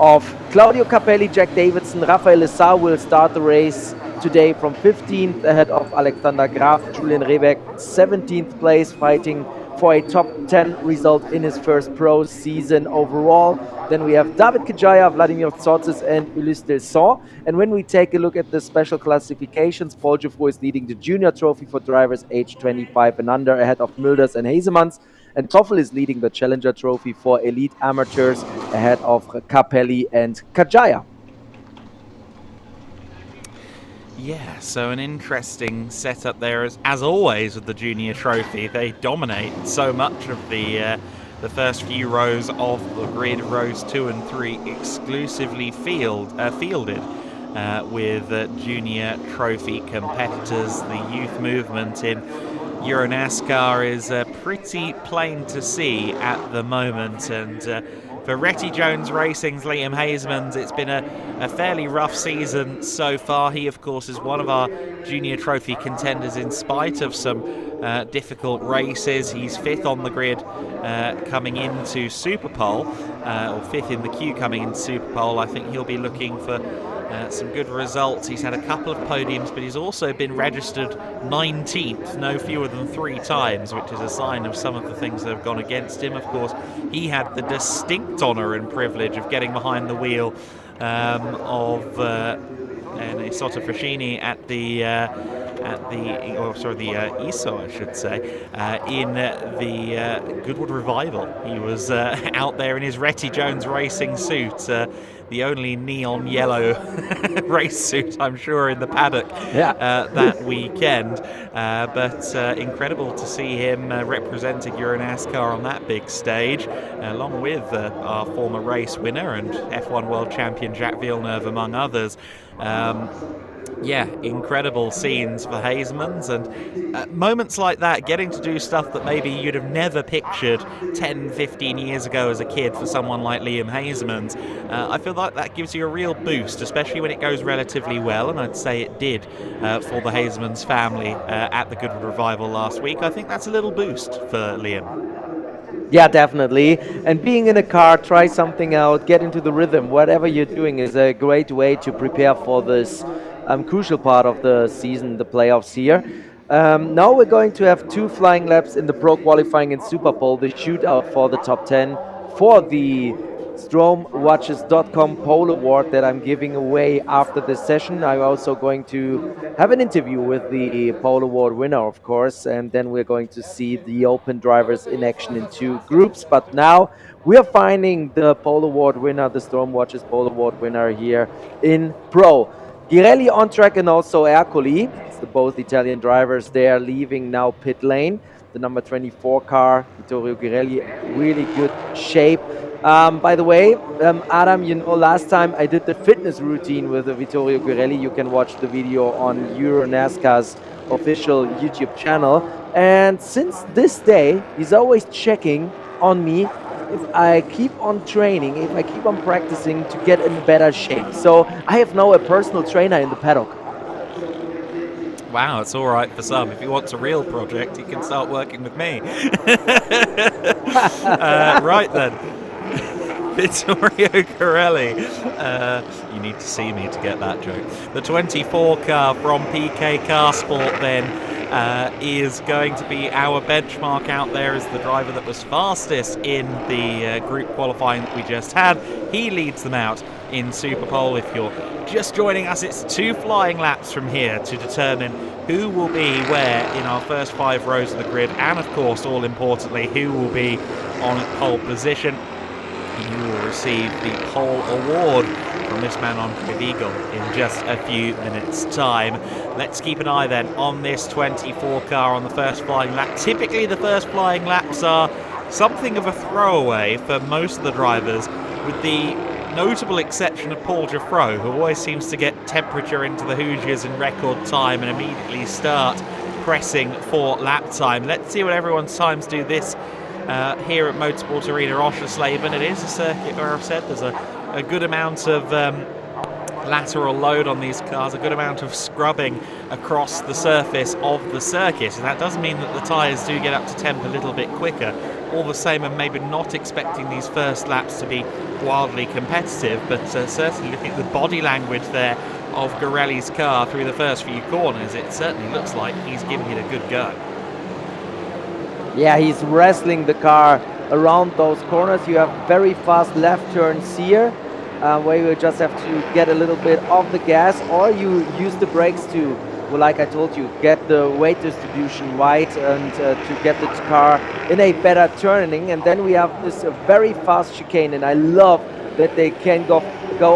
of Claudio Capelli, Jack Davidson, Rafael Lessard will start the race today from 15th, ahead of Alexander Graf. Julian Rebeck, 17th place, fighting for a top 10 result in his first pro season overall. Then we have David Kajaya, Vladimir Tsotzis, and Ulysse Delson. And when we take a look at the special classifications, Paul Giffreau is leading the junior trophy for drivers age 25 and under, ahead of Mulders and Hazemans. And Toffel is leading the Challenger Trophy for elite amateurs, ahead of Capelli and Kajaya. Yeah, so an interesting setup there, as always with the Junior Trophy. They dominate so much of the first few rows of the grid. Rows 2 and 3 exclusively fielded with Junior Trophy competitors. The youth movement in Euro NASCAR is pretty plain to see at the moment, and for Retty Jones Racing's Liam Hazeman, it's been a fairly rough season so far. He, of course, is one of our Junior Trophy contenders in spite of some difficult races. He's 5th on the grid coming into Superpole, or 5th in the queue coming into Superpole. I think he'll be looking for some good results. He's had a couple of podiums, but he's also been registered 19th, no fewer than 3 times, which is a sign of some of the things that have gone against him. Of course, he had the distinct honour and privilege of getting behind the wheel of Isotta Fraschini at the ISO, I should say, in the Goodwood Revival. He was out there in his Retty Jones Racing suit, the only neon yellow race suit, I'm sure, in the paddock that weekend. But incredible to see him representing Euro NASCAR on that big stage, along with our former race winner and F1 world champion Jacques Villeneuve, among others. Yeah, incredible scenes for Hazemans, and moments like that, getting to do stuff that maybe you'd have never pictured 10, 15 years ago as a kid for someone like Liam Hazemans. I feel like that gives you a real boost, especially when it goes relatively well, and I'd say it did for the Hazemans family at the Goodwood Revival last week. I think that's a little boost for Liam. Yeah, definitely. And being in a car, try something out, get into the rhythm. Whatever you're doing is a great way to prepare for this crucial part of the season, the playoffs here. Now we're going to have 2 flying laps in the pro qualifying in Super Bowl, the shootout for the top 10 for the stromwatches.com pole award that I'm giving away after this session. I'm also going to have an interview with the pole award winner, of course, and then we're going to see the open drivers in action in 2 groups. But now we are finding the pole award winner, the Storm Watches pole award winner here in pro. Girelli on track and also Ercoli. It's the both Italian drivers. They are leaving now pit lane. The number 24 car, Vittorio Girelli, really good shape. By the way, Adam, you know, last time I did the fitness routine with Vittorio Girelli. You can watch the video on Euro NASCAR's official YouTube channel. And since this day, he's always checking on me if I keep on training, if I keep on practicing to get in better shape. So I have now a personal trainer in the paddock. Wow, it's all right for some. If he wants a real project, he can start working with me. Right then. Vittorio Girelli. You need to see me to get that joke. The 24 car from PK Car Sport then is going to be our benchmark out there as the driver that was fastest in the group qualifying that we just had. He leads them out in Super Pole. If you're just joining us, it's 2 flying laps from here to determine who will be where in our first 5 rows of the grid, and of course, all importantly, who will be on pole position. You will receive the pole award from this man on Eagle in just a few minutes' time. Let's keep an eye then on this 24 car on the first flying lap. Typically the first flying laps are something of a throwaway for most of the drivers, with the notable exception of Paul Geoffroy, who always seems to get temperature into the Hoosiers in record time and immediately start pressing for lap time. Let's see what everyone's times do this here at Motorsport Arena Oschersleben. It is a circuit where I've said there's a good amount of lateral load on these cars, a good amount of scrubbing across the surface of the circuit, and that does mean that the tyres do get up to temp a little bit quicker. All the same, I'm maybe not expecting these first laps to be wildly competitive, but certainly looking at the body language there of Girelli's car through the first few corners, it certainly looks like he's giving it a good go. Yeah, he's wrestling the car around those corners. You have very fast left turns here, where you just have to get a little bit off the gas, or you use the brakes to, well, like I told you, get the weight distribution right and to get the car in a better turning. And then we have this very fast chicane, and I love that they can go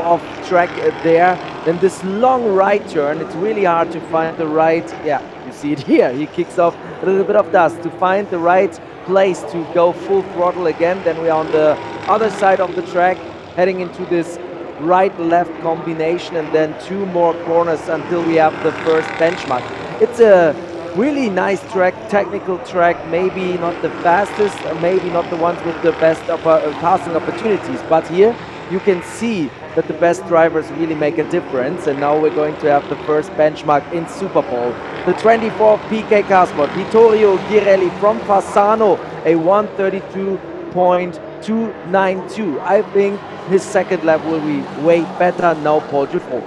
off track there. Then this long right turn, it's really hard to find the right, yeah, you see it here, he kicks off a little bit of dust to find the right place to go full throttle again. Then we are on the other side of the track, heading into this right-left combination, and then 2 more corners until we have the first benchmark. It's a really nice track, technical track, maybe not the fastest, maybe not the ones with the best passing opportunities, but here you can see that the best drivers really make a difference. And now we're going to have the first benchmark in Super Bowl. The 24 PK Car Sport, Vittorio Girelli from Fasano, a 132.292. I think his second lap will be way better. Now Paul Geoffroy.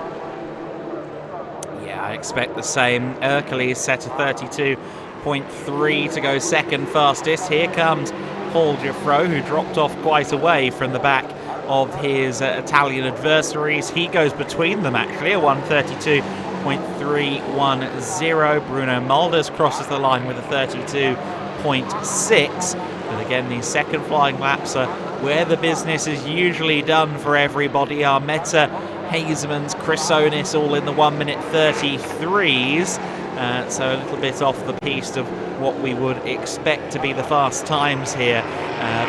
Yeah, I expect the same. Ercoli is set to 32.3 to go second fastest. Here comes Paul Geoffroy, who dropped off quite a way from the back of his Italian adversaries. He goes between them actually, a 132.310. Bruno Mulders crosses the line with a 32.6. But again, these second flying laps are where the business is usually done for everybody. Armetta, Hazemans, Chrysonis all in the 1 minute 33s. so a little bit off the piste of what we would expect to be the fast times here.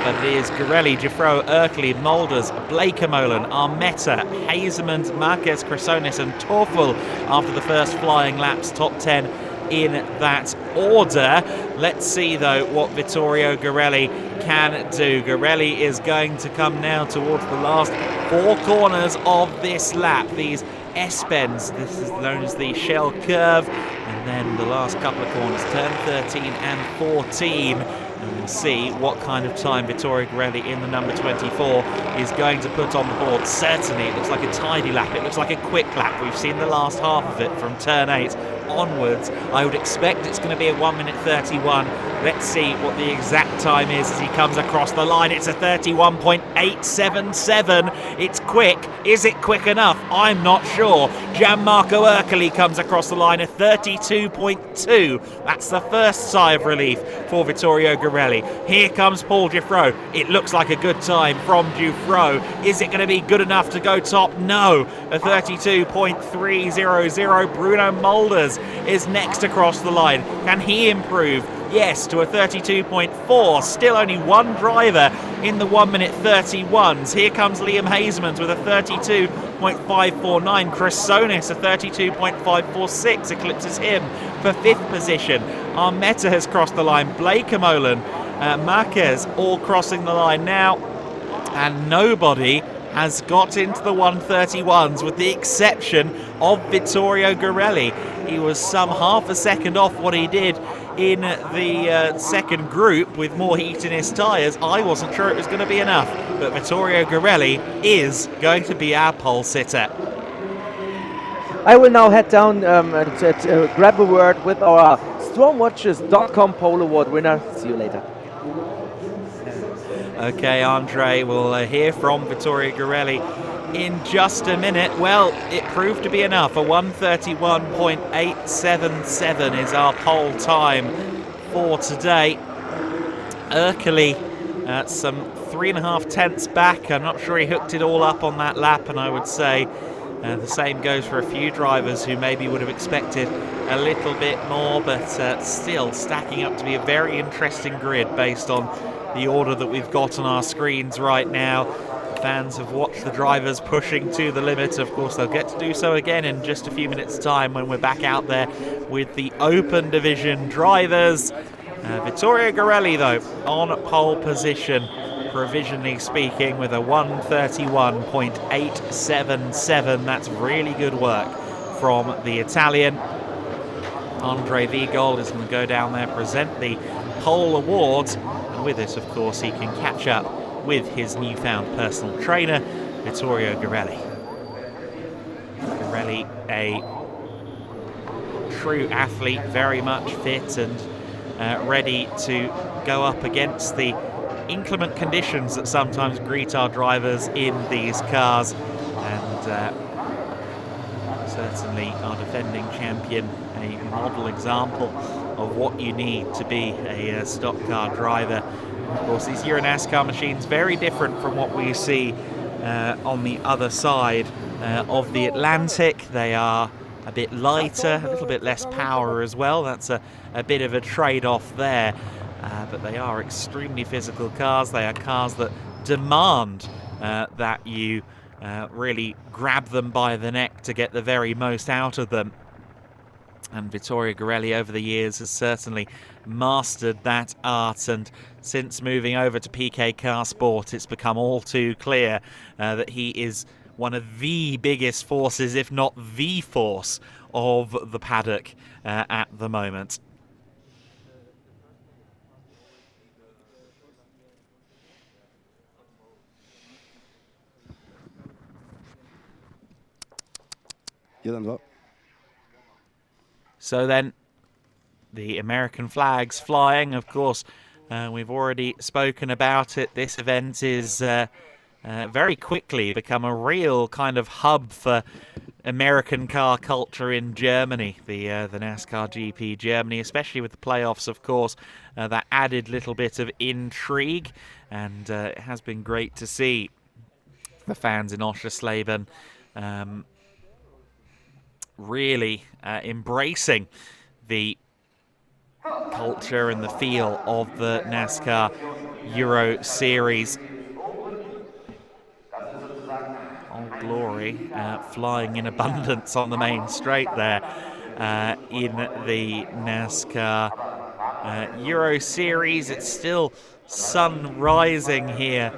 But it is Garelli, Giffro, Erkli, Molders, Blakemolen, Armetta, Hazemans, Marquez, Chrysonis and Torfel after the first flying laps, top 10 in that order. Let's see though what Vittorio Garelli can do. Garelli is going to come now towards the last 4 corners of this lap. These S-bends, this is known as the shell curve, and then the last couple of corners, turn 13 and 14. And we'll see what kind of time Vittorio Garelli in the number 24 is going to put on the board. Certainly it looks like a tidy lap, it looks like a quick lap. We've seen the last half of it from turn 8 onwards. I would expect it's going to be a 1 minute 31. Let's see what the exact time is as he comes across the line. It's a 31.877. It's quick. Is it quick enough? I'm not sure. Gianmarco Ercoli comes across the line at 32.2. That's the first sigh of relief for Vittorio Garelli. Here comes Paul Giffro. It looks like a good time from Giffro. Is it going to be good enough to go top? No. A 32.300. Bruno Molders is next across the line. Can he improve? Yes, to a 32.4. Still only one driver in the 1 minute 31s. Here comes Liam Hazemans with a 32.549. Chrysonis a 32.546 eclipses him for 5th position. Armetta has crossed the line. Blakemolen, Marquez all crossing the line now. And nobody has got into the 131s with the exception of Vittorio Garelli. He was some half a second off what he did in the second group with more heat in his tyres. I wasn't sure it was going to be enough, but Vittorio Garelli is going to be our pole sitter. I will now head down and grab a word with our Stormwatches.com Pole Award winner. See you later. Okay, Andre, we'll hear from Vittorio Garelli in just a minute. Well, it proved to be enough. A 1:31.877 is our pole time for today. Ercoli some 3.5 tenths back. I'm not sure he hooked it all up on that lap, and I would say the same goes for a few drivers who maybe would have expected a little bit more, but still stacking up to be a very interesting grid based on the order that we've got on our screens right now. Fans have watched the drivers pushing to the limit. Of course, they'll get to do so again in just a few minutes' time when we're back out there with the open division drivers. Vittorio Garelli, though, on pole position, provisionally speaking, with a 1:31.877. That's really good work from the Italian. Andre Vigold is going to go down there, present the pole awards, and with it, of course, he can catch up with his newfound personal trainer, Vittorio Garelli. Garelli, a true athlete, very much fit and ready to go up against the inclement conditions that sometimes greet our drivers in these cars. And certainly our defending champion, a model example of what you need to be a stock car driver. Of course, these Euro NASCAR machines very different from what we see on the other side of the Atlantic. They are a bit lighter, a little bit less power as well. That's a bit of a trade-off there. But they are extremely physical cars. They are cars that demand that you really grab them by the neck to get the very most out of them. And Vittorio Garelli over the years has certainly mastered that art, and since moving over to PK Car Sport, it's become all too clear that he is one of the biggest forces, if not the force, of the paddock at the moment. So then, the American flags flying, of course, we've already spoken about it. This event is very quickly become a real kind of hub for American car culture in Germany, the NASCAR GP Germany, especially with the playoffs, of course, that added little bit of intrigue, and it has been great to see the fans in Oschersleben really embracing the culture and the feel of the NASCAR Euro Series. Old Glory flying in abundance on the main straight there in the NASCAR Euro Series. It's still sun rising here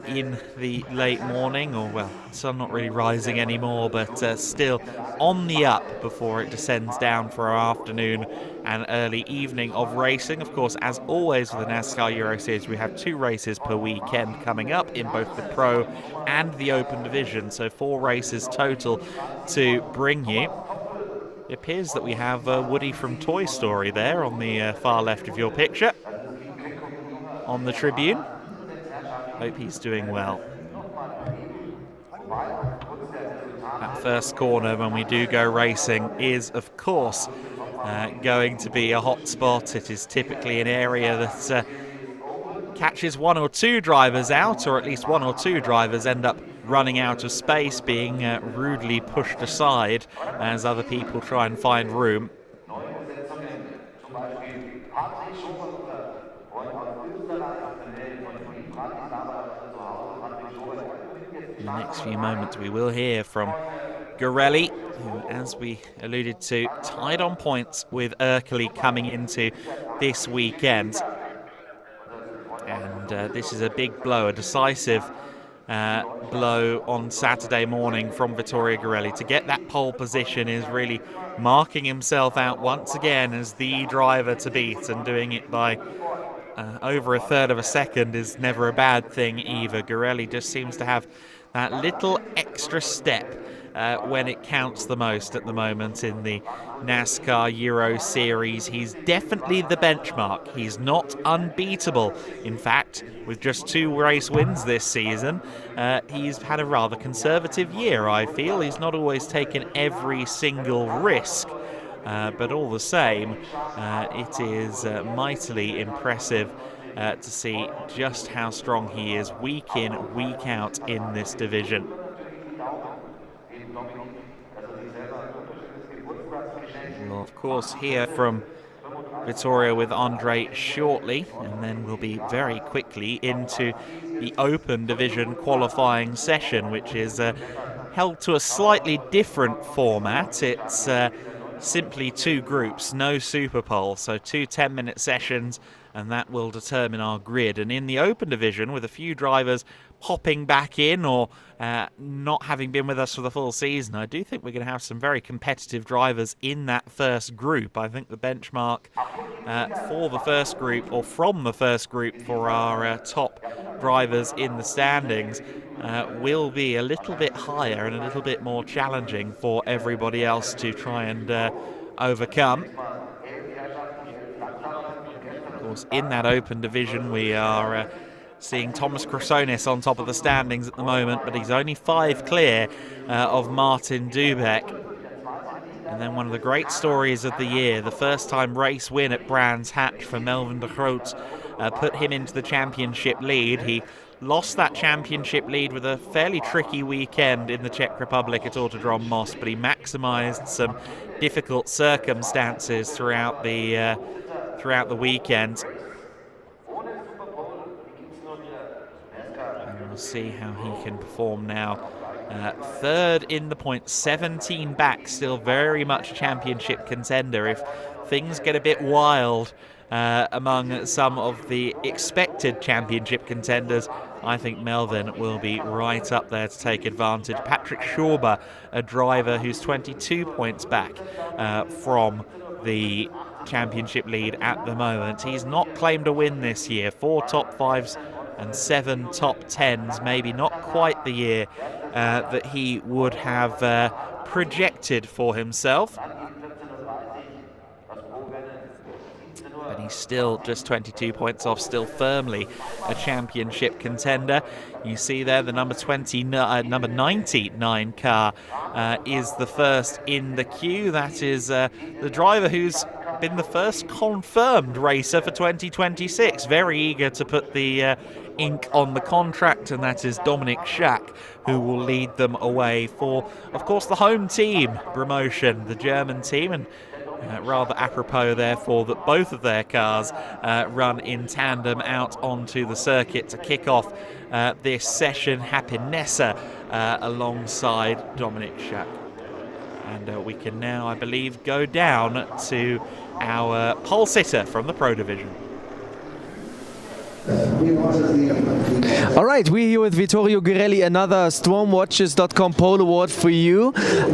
in the late morning, or well, sun not really rising anymore, but still on the up before it descends down for our afternoon and early evening of racing. Of course, as always with the NASCAR Euro Series, we have 2 races per weekend coming up in both the Pro and the Open Division, so 4 races total to bring you. It appears that we have Woody from Toy Story there on the far left of your picture on the tribune. Hope he's doing well. That first corner when we do go racing is, of course, going to be a hot spot. It is typically an area that catches 1 or 2 drivers out, or at least 1 or 2 drivers end up running out of space, being rudely pushed aside as other people try and find room. In the next few moments we will hear from Gorelli, who, as we alluded to, tied on points with Ercole coming into this weekend. And this is a big blow, a decisive blow on Saturday morning from Vittorio Gorelli. To get that pole position is really marking himself out once again as the driver to beat, and doing it by over a third of a second is never a bad thing either. Gorelli just seems to have that little extra step when it counts the most at the moment in the NASCAR Euro Series. He's definitely the benchmark. He's not unbeatable. In fact, with just 2 race wins this season, he's had a rather conservative year, I feel. He's not always taken every single risk. But all the same, it is mightily impressive to see just how strong he is week in, week out in this division. We'll, of course, hear from Vittorio with Andre shortly, and then we'll be very quickly into the Open Division qualifying session, which is held to a slightly different format. It's simply 2 groups, no Super Pole, so 2 10-minute sessions, and that will determine our grid. And in the Open Division, with a few drivers popping back in or not having been with us for the full season, I do think we're going to have some very competitive drivers in that first group. I think the benchmark for the first group, or from the first group, for our top drivers in the standings will be a little bit higher and a little bit more challenging for everybody else to try and overcome. Of course, in that Open Division, we are seeing Thomas Chrysonis on top of the standings at the moment, but he's only 5 clear of Martin Dubek. And then one of the great stories of the year, the first time race win at Brands Hatch for Melvin de Groot, put him into the championship lead. He lost that championship lead with a fairly tricky weekend in the Czech Republic at Autodrom Most, but he maximised some difficult circumstances throughout the weekend. And we'll see how he can perform now. 3rd in the points, 17 back, still very much a championship contender. If things get a bit wild among some of the expected championship contenders, I think Melvin will be right up there to take advantage. Patrick Schauber, a driver who's 22 points back from the championship lead at the moment. He's not claimed a win this year. 4 top 5s and 7 top 10s. Maybe not quite the year that he would have projected for himself. But he's still just 22 points off, still firmly a championship contender. You see there the number 99 car is the first in the queue. That is the driver who's been the first confirmed racer for 2026. Very eager to put the ink on the contract, and that is Dominic Schack, who will lead them away for, of course, the home team promotion, the German team. And Rather apropos, therefore, that both of their cars run in tandem out onto the circuit to kick off this session. Happinessa alongside Dominic Schack. And we can now, I believe, go down to our pole sitter from the Pro Division. All right, we're here with Vittorio Girelli, another Stormwatches.com pole award for you.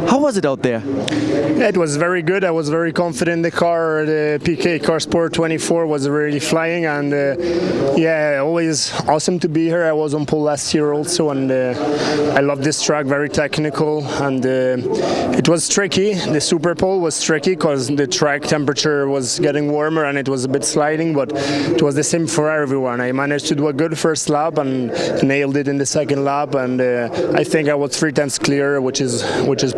How was it out there? Yeah, it was very good. I was very confident. The car, the PK Car Sport 24 was really flying, and yeah, always awesome to be here. I was on pole last year also, and I love this track, very technical, and it was tricky. The Super Pole was tricky because the track temperature was getting warmer and it was a bit sliding, but it was the same for everyone. I managed to do a good first lap and nailed it in the second lap, and I think I was 3 tenths clear, which is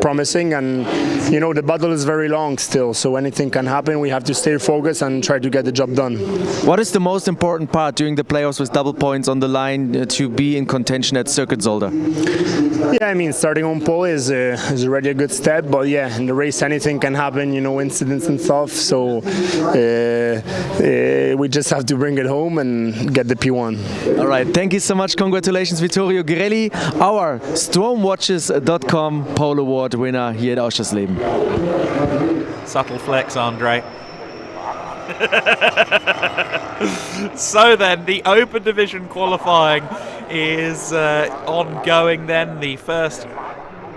promising. And you know, the battle is very long still, so anything can happen. We have to stay focused and try to get the job done. What is the most important part during the playoffs with double points on the line to be in contention at Circuit Zolder? Yeah, I mean, starting on pole is already a good step, but yeah, in the race anything can happen, you know, incidents and stuff, so we just have to bring it home and get the P1. All right, thank you so much. Congratulations, Vittorio Girelli, our Stormwatches.com pole award winner here at Oschersleben. Subtle flex, Andre. So then, the Open Division qualifying is ongoing then. The first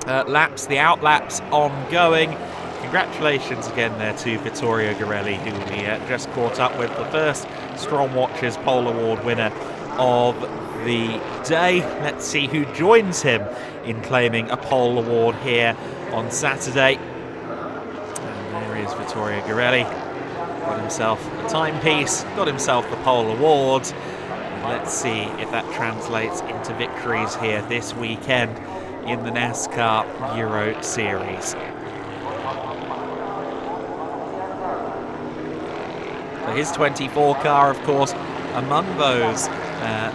laps, the out laps ongoing. Congratulations again there to Vittorio Girelli, who we just caught up with, the first Stormwatches Pole Award winner of the day. Let's see who joins him in claiming a pole award here on Saturday. And there is Vittorio Girelli. Got himself a timepiece, got himself the pole award. And let's see if that translates into victories here this weekend in the NASCAR Euro Series. So his 24 car, of course, among those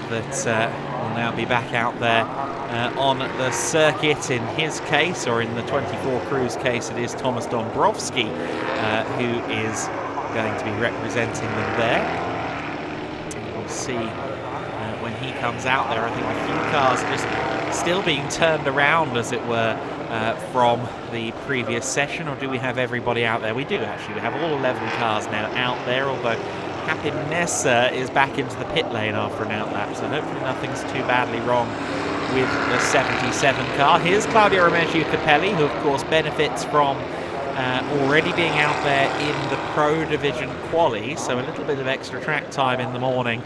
that will now be back out there on the circuit. In his case, or in the 24 Crew's case, it is Thomas Dombrowski who is going to be representing them there. We'll see when he comes out there. I think a few cars just still being turned around, as it were, from the previous session. Or do we have everybody out there? We do actually. We have all 11 cars now out there, although Happinessa is back into the pit lane after an out lap, so hopefully nothing's too badly wrong with the 77 car. Here's Claudio Remigio Capelli, who of course benefits from already being out there in the Pro Division quali, so a little bit of extra track time in the morning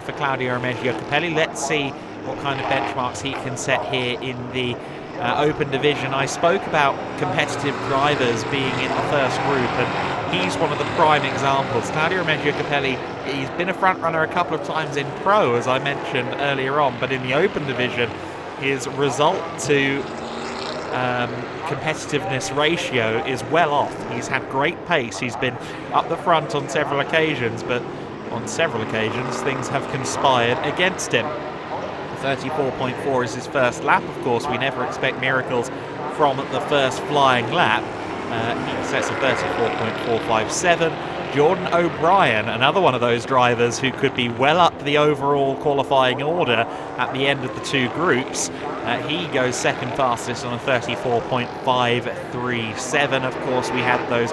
for Claudio Remigio Capelli. Let's see what kind of benchmarks he can set here in the Open Division. I spoke about competitive drivers being in the first group, and he's one of the prime examples. Claudio Remigio Capelli, he's been a front runner a couple of times in Pro, as I mentioned earlier on, but in the Open Division, his result to competitiveness ratio is well off. He's had great pace, he's been up the front on several occasions, but on several occasions things have conspired against him. 34.4 is his first lap. Of course, we never expect miracles from the first flying lap. He sets a 34.457. Jordan O'Brien, another one of those drivers who could be well up the overall qualifying order at the end of the two groups. He goes second fastest on a 34.537. Of course, we had those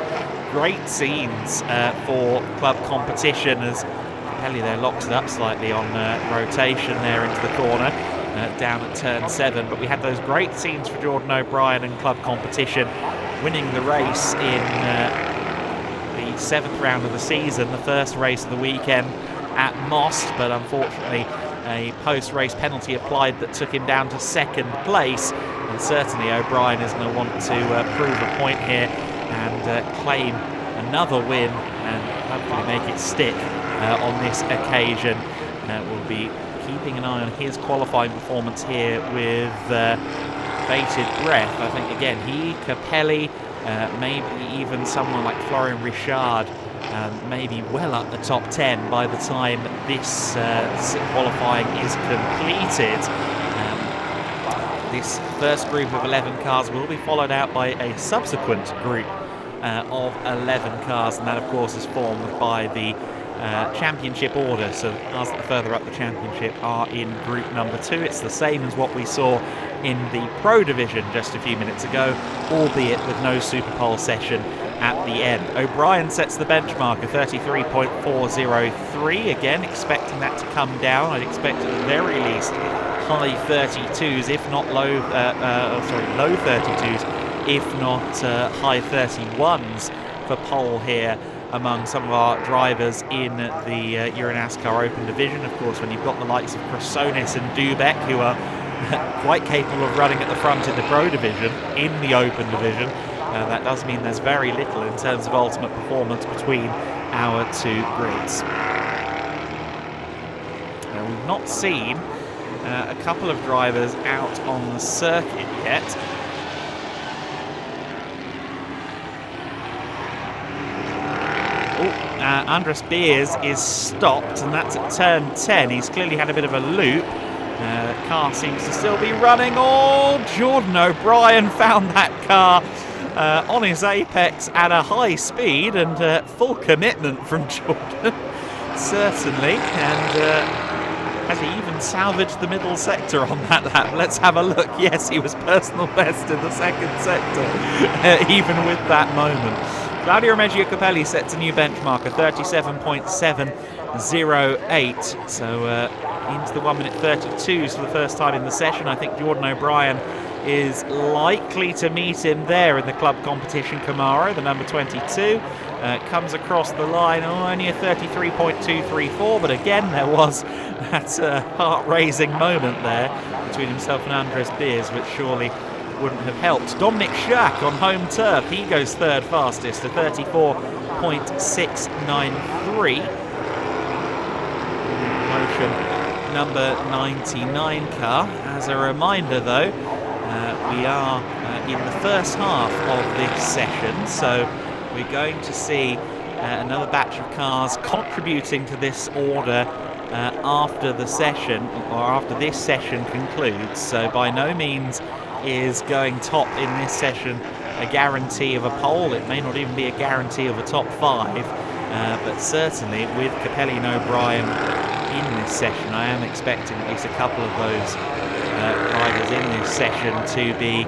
great scenes for club competition as Capelli there locks it up slightly on rotation there into the corner down at turn 7. But we had those great scenes for Jordan O'Brien in club competition, winning the race in the 7th round of the season, the first race of the weekend at Most, but unfortunately a post-race penalty applied that took him down to 2nd place. And certainly O'Brien is going to want to prove a point here and claim another win and hopefully make it stick on this occasion. We'll be keeping an eye on his qualifying performance here with bated breath. I think again he, Capelli, maybe even someone like Florian Richard, maybe well up the top 10 by the time this qualifying is completed. This first group of 11 cars will be followed out by a subsequent group of 11 cars, and that of course is formed by the championship order. So the cars that are further up the championship are in group number 2. It's the same as what we saw in the Pro Division just a few minutes ago, albeit with no Super Pole session at the end. O'Brien sets the benchmark of 33.403. Again, expecting that to come down. I'd expect at the very least high 32s, if not low 32s, if not high 31s for pole here among some of our drivers in the Euro NASCAR Open Division. Of course, when you've got the likes of Krasonis and Dubek, who are quite capable of running at the front in the Pro Division, in the Open Division, that does mean there's very little in terms of ultimate performance between our two grids. Now, we've not seen a couple of drivers out on the circuit yet. Andres Beers is stopped, and that's at turn 10. He's clearly had a bit of a loop. Car seems to still be running. Oh, Jordan O'Brien found that car on his apex at a high speed, and full commitment from Jordan, certainly. And has he even salvaged the middle sector on that lap? Let's have a look. Yes, he was personal best in the second sector, even with that moment. Claudio Capelli sets a new benchmark of 37.708. So into the 1 minute 32s for the first time in the session. I think Jordan O'Brien is likely to meet him there in the club competition. Camaro, the number 22, comes across the line. Only a 33.234, but again there was that heart-raising moment there between himself and Andres Beers, which surely wouldn't have helped. Dominic Schack on home turf, he goes third fastest to 34.693. Motion number 99 car. As a reminder though, we are in the first half of this session, so we're going to see another batch of cars contributing to this order after the session, or after this session concludes. So by no means is going top in this session a guarantee of a pole. It may not even be a guarantee of a top 5, but certainly with Capelli and O'Brien in this session, I am expecting at least a couple of those drivers in this session to be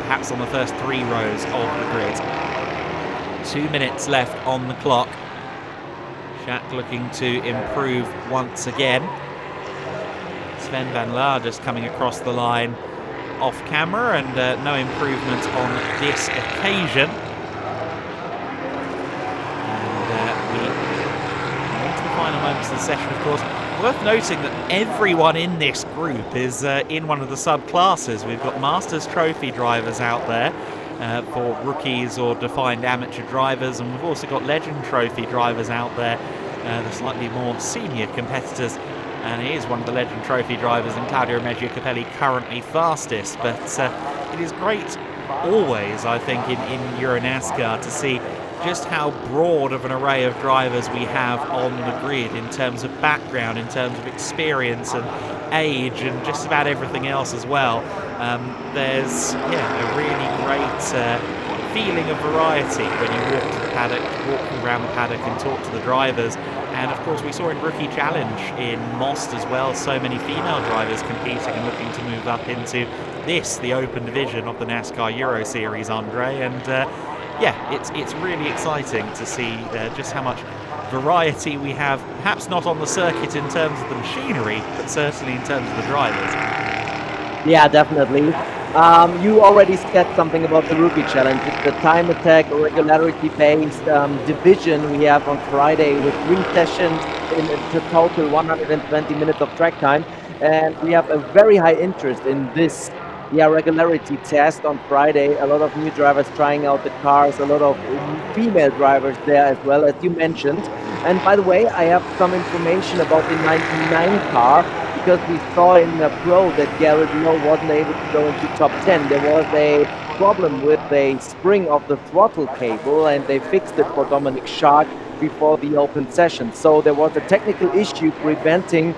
perhaps on the first 3 rows of the grid. 2 minutes left on the clock. Schack looking to improve once again. Sven van Laar just coming across the line off camera, and no improvement on this occasion. And we into the final moments of the session, of course. Worth noting that everyone in this group is in one of the subclasses. We've got Masters Trophy drivers out there for rookies or defined amateur drivers, and we've also got Legend Trophy drivers out there, the slightly more senior competitors. And he is one of the Legend Trophy drivers, and Claudio Capelli currently fastest. But it is great always, I think, in Euro NASCAR to see just how broad of an array of drivers we have on the grid in terms of background, in terms of experience and age, and just about everything else as well. There's a really great feeling of variety when you walk to the paddock, walk around the paddock and talk to the drivers. And of course we saw in Rookie Challenge in Most as well, so many female drivers competing and looking to move up into this, the Open Division of the NASCAR Euro Series, Andre. And it's really exciting to see just how much variety we have, perhaps not on the circuit in terms of the machinery, but certainly in terms of the drivers. Yeah, definitely. You already said something about the Rookie Challenge. It's the time attack, regularity-based division we have on Friday with 3 sessions in a total 120 minutes of track time. And we have a very high interest in this regularity test on Friday. A lot of new drivers trying out the cars, a lot of female drivers there as well, as you mentioned. And by the way, I have some information about the 99 car, because we saw in the Pro that Garrett Lowe wasn't able to go into top 10. There was a problem with a spring of the throttle cable, and they fixed it for Dominic Schack before the open session. So there was a technical issue preventing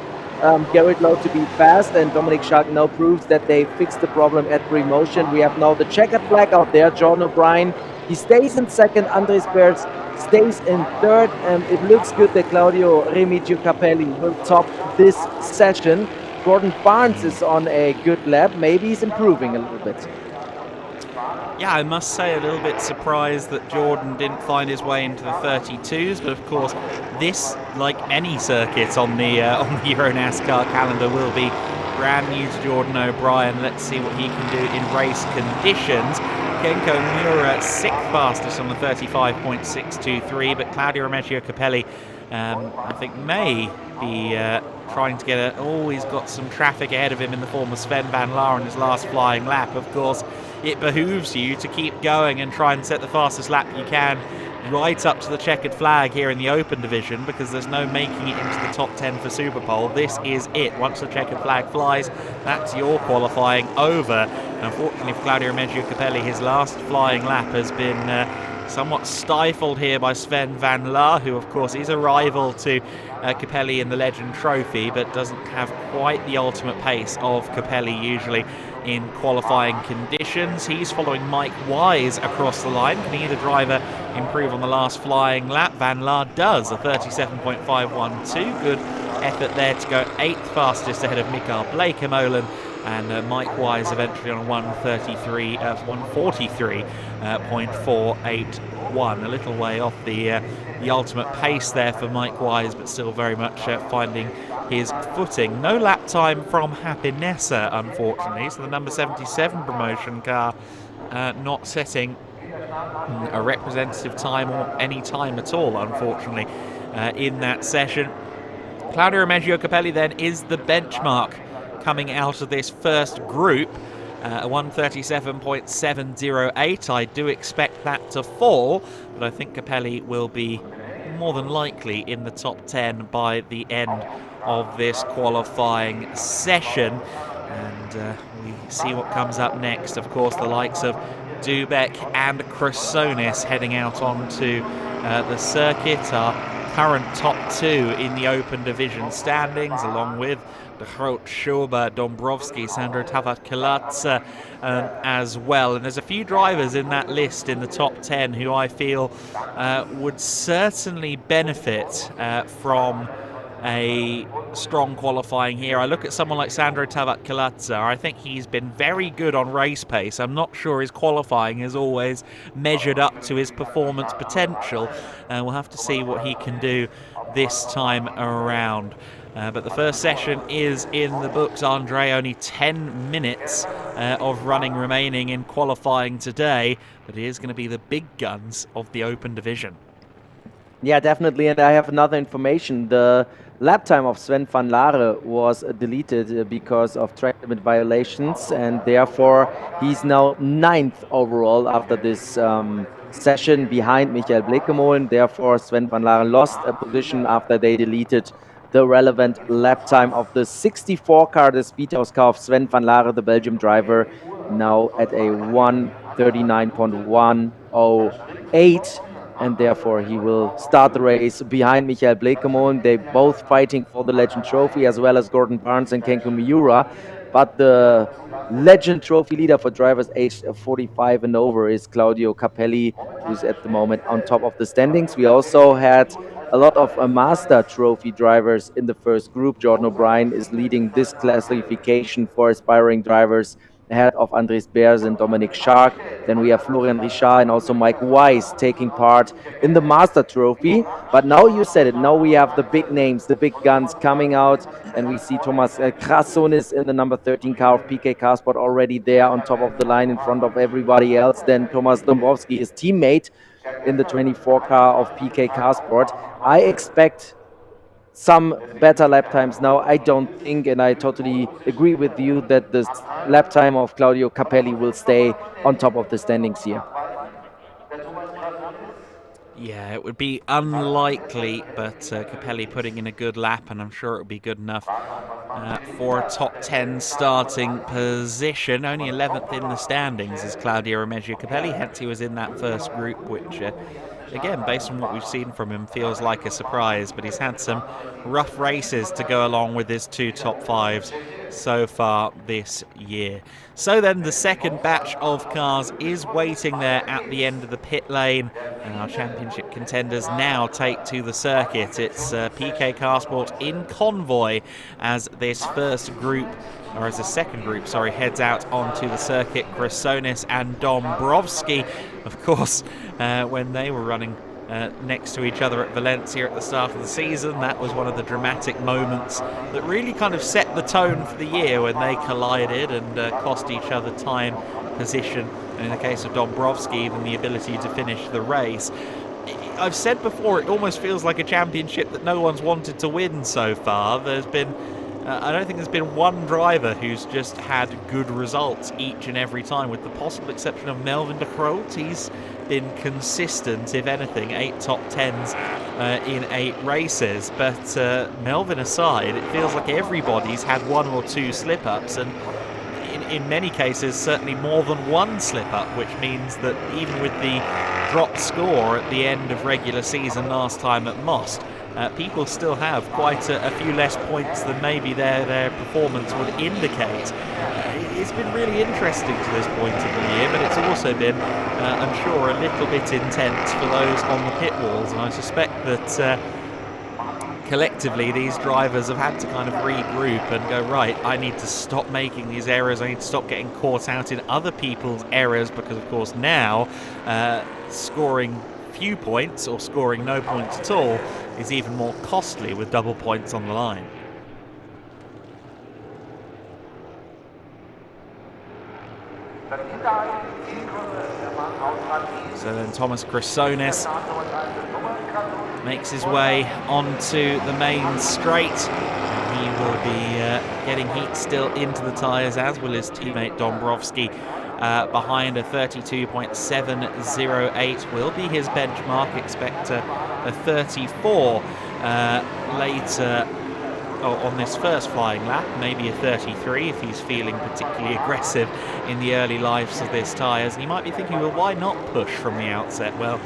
Garrett Lowe to be fast, and Dominic Shark now proves that they fixed the problem at pre-motion. We have now the checkered flag out there. Jordan O'Brien, he stays in second. Andres Bears stays in third, and it looks good that Claudio Remigio Capelli will top this session. Gordon Barnes is on a good lap. Maybe he's improving a little bit. Yeah, I must say a little bit surprised that Jordan didn't find his way into the 32s, but of course this, like any circuit on the Euro NASCAR calendar, will be brand new to Jordan O'Brien. Let's see what he can do in race conditions. Kenko Miura 6th fastest on the 35.623, but Claudio Remigio Capelli I think may be trying to get he's got some traffic ahead of him in the form of Sven Van Laar in his last flying lap. Of course, it behooves you to keep going and try and set the fastest lap you can right up to the checkered flag here in the open division, because there's no making it into the top 10 for Superpole. This is it. Once the checkered flag flies, that's your qualifying over. Unfortunately for Claudio Remigio Capelli, his last flying lap has been somewhat stifled here by Sven Van Laar, who of course is a rival to Capelli in the Legend Trophy, but doesn't have quite the ultimate pace of Capelli usually in qualifying conditions. He's following Mike Wise across the line. Can either driver improve on the last flying lap? Van Laar does, a 37.512. Good effort there to go 8th fastest ahead of Mikael Bleekemolen, and Mike Wise eventually on 143.481. A little way off the ultimate pace there for Mike Wise, but still very much finding his footing. No lap time from Happinessa, unfortunately, so the number 77 promotion car not setting a representative time or any time at all, unfortunately, in that session. Claudio Remigio Capelli then is the benchmark coming out of this first group, 137.708. I do expect that to fall, but I think Capelli will be more than likely in the top 10 by the end of this qualifying session. And we see what comes up next. Of course, the likes of Dubek and Chrysonis heading out onto the circuit, are current top 2 in the open division standings, along with De Groot, Schober, Dombrovski, Sandro Tavat-Kalatsa as well. And there's a few drivers in that list in the top 10 who I feel would certainly benefit from a strong qualifying here. I look at someone like Sandro Tavat-Kalatsa. I think he's been very good on race pace. I'm not sure his qualifying has always measured up to his performance potential. We'll have to see what he can do this time around. But the first session is in the books, Andre. Only 10 minutes of running remaining in qualifying today, but it is going to be the big guns of the open division. Yeah, definitely. And I have another information. The lap time of Sven van Laar was deleted because of track limit violations, and therefore he's now 9th overall after this session behind Michael Bleekemolen. Therefore, Sven van Laar lost a position after they deleted the relevant lap time of the 64 car, the Speedhouse car of Sven van Laar, the Belgium driver, now at a 1:39.108. And therefore he will start the race behind Michael Bleekemolen. They both fighting for the Legend Trophy, as well as Gordon Barnes and Kenko Miura. But the Legend Trophy leader for drivers aged 45 and over is Claudio Capelli, who's at the moment on top of the standings. We also had a lot of Master Trophy drivers in the first group. Jordan O'Brien is leading this classification for aspiring drivers ahead of Andres Beers and Dominic Shark. Then we have Florian Richard and also Mike Wise taking part in the Master Trophy. But now you said it, now we have the big names, the big guns coming out, and we see Thomas Chrysonis in the number 13 car of PK Carsport already there on top of the line in front of everybody else. Then Thomas Dombrovski, his teammate, in the 24 car of PK Carsport. I expect some better lap times now. I don't think, and I totally agree with you, that the lap time of Claudio Capelli will stay on top of the standings here. Yeah, it would be unlikely, but Capelli putting in a good lap, and I'm sure it would be good enough for a top 10 starting position. Only 11th in the standings is Claudio Remeggio Capelli, hence he was in that first group, which again, based on what we've seen from him, feels like a surprise, but he's had some rough races to go along with his 2 top 5s so far this year. So then the second batch of cars is waiting there at the end of the pit lane, and our championship contenders now take to the circuit. It's PK Carsport in convoy as this first group, or as the second group, sorry, heads out onto the circuit. Chrysonis and Dombrovski, of course, when they were running next to each other at Valencia at the start of the season, that was one of the dramatic moments that really kind of set the tone for the year when they collided and cost each other time, position, and in the case of Dombrovski, even the ability to finish the race. I've said before, it almost feels like a championship that no one's wanted to win so far. There's been I don't think there's been one driver who's just had good results each and every time, with the possible exception of Melvin de Groot. He's been consistent, if anything, 8 top 10s in 8 races. But Melvin aside, it feels like everybody's had 1 or 2 slip-ups, and in many cases certainly more than 1 slip-up, which means that even with the dropped score at the end of regular season last time at Most, people still have quite a few less points than maybe their performance would indicate. It's been really interesting to this point of the year, but it's also been, I'm sure, a little bit intense for those on the pit walls, and I suspect that collectively these drivers have had to kind of regroup and go, right, I need to stop making these errors, I need to stop getting caught out in other people's errors, because of course now scoring few points or scoring no points at all is even more costly with double points on the line. So then Thomas Chrysonis makes his way onto the main straight, and he will be getting heat still into the tyres, as will his teammate Dombrovski. Behind a 32.708 will be his benchmark. Expect a 34 later on this first flying lap, maybe a 33 if he's feeling particularly aggressive in the early lives of this tyres. And you might be thinking, well, why not push from the outset? Well,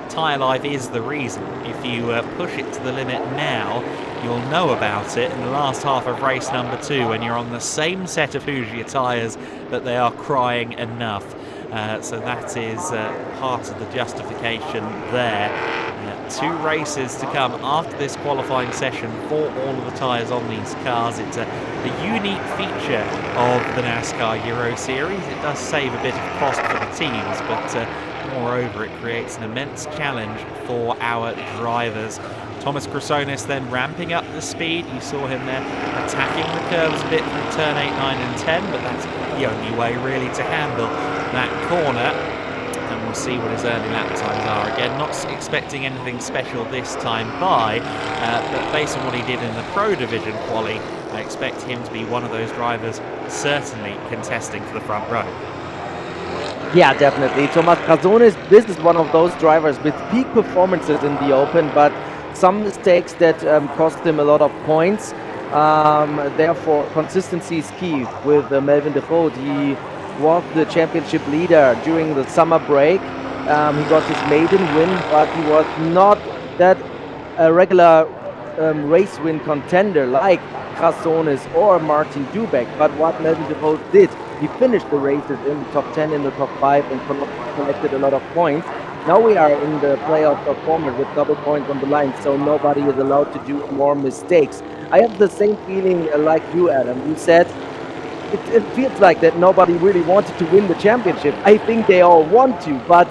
tyre life is the reason. If you push it to the limit now, you'll know about it in the last half of race number 2 when you're on the same set of Hoosier tyres that they are crying enough. So that is part of the justification there. 2 races to come after this qualifying session for all of the tyres on these cars. It's a unique feature of the NASCAR Euro Series. It does save a bit of cost for the teams, but moreover, it creates an immense challenge for our drivers. Thomas Chrysonis then ramping up the speed. You saw him there attacking the curves a bit through turn 8, 9 and 10, but that's the only way really to handle that corner. And we'll see what his early lap times are. Again, not expecting anything special this time but based on what he did in the Pro Division quali, I expect him to be one of those drivers certainly contesting for the front row. Yeah, definitely. Thomas Chrysonis, this is one of those drivers with peak performances in the Open, but some mistakes that cost him a lot of points. Therefore, consistency is key with Melvin de Groot. He was the championship leader during the summer break. He got his maiden win, but he was not that regular race win contender like Chrysonis or Martin Dubek. But what Melvin de Groot did, he finished the races in the top 10, in the top 5, and collected a lot of points. Now we are in the playoff format with double points on the line, so nobody is allowed to do more mistakes. I have the same feeling like you, Adam. You said it feels like that nobody really wanted to win the championship. I think they all want to, but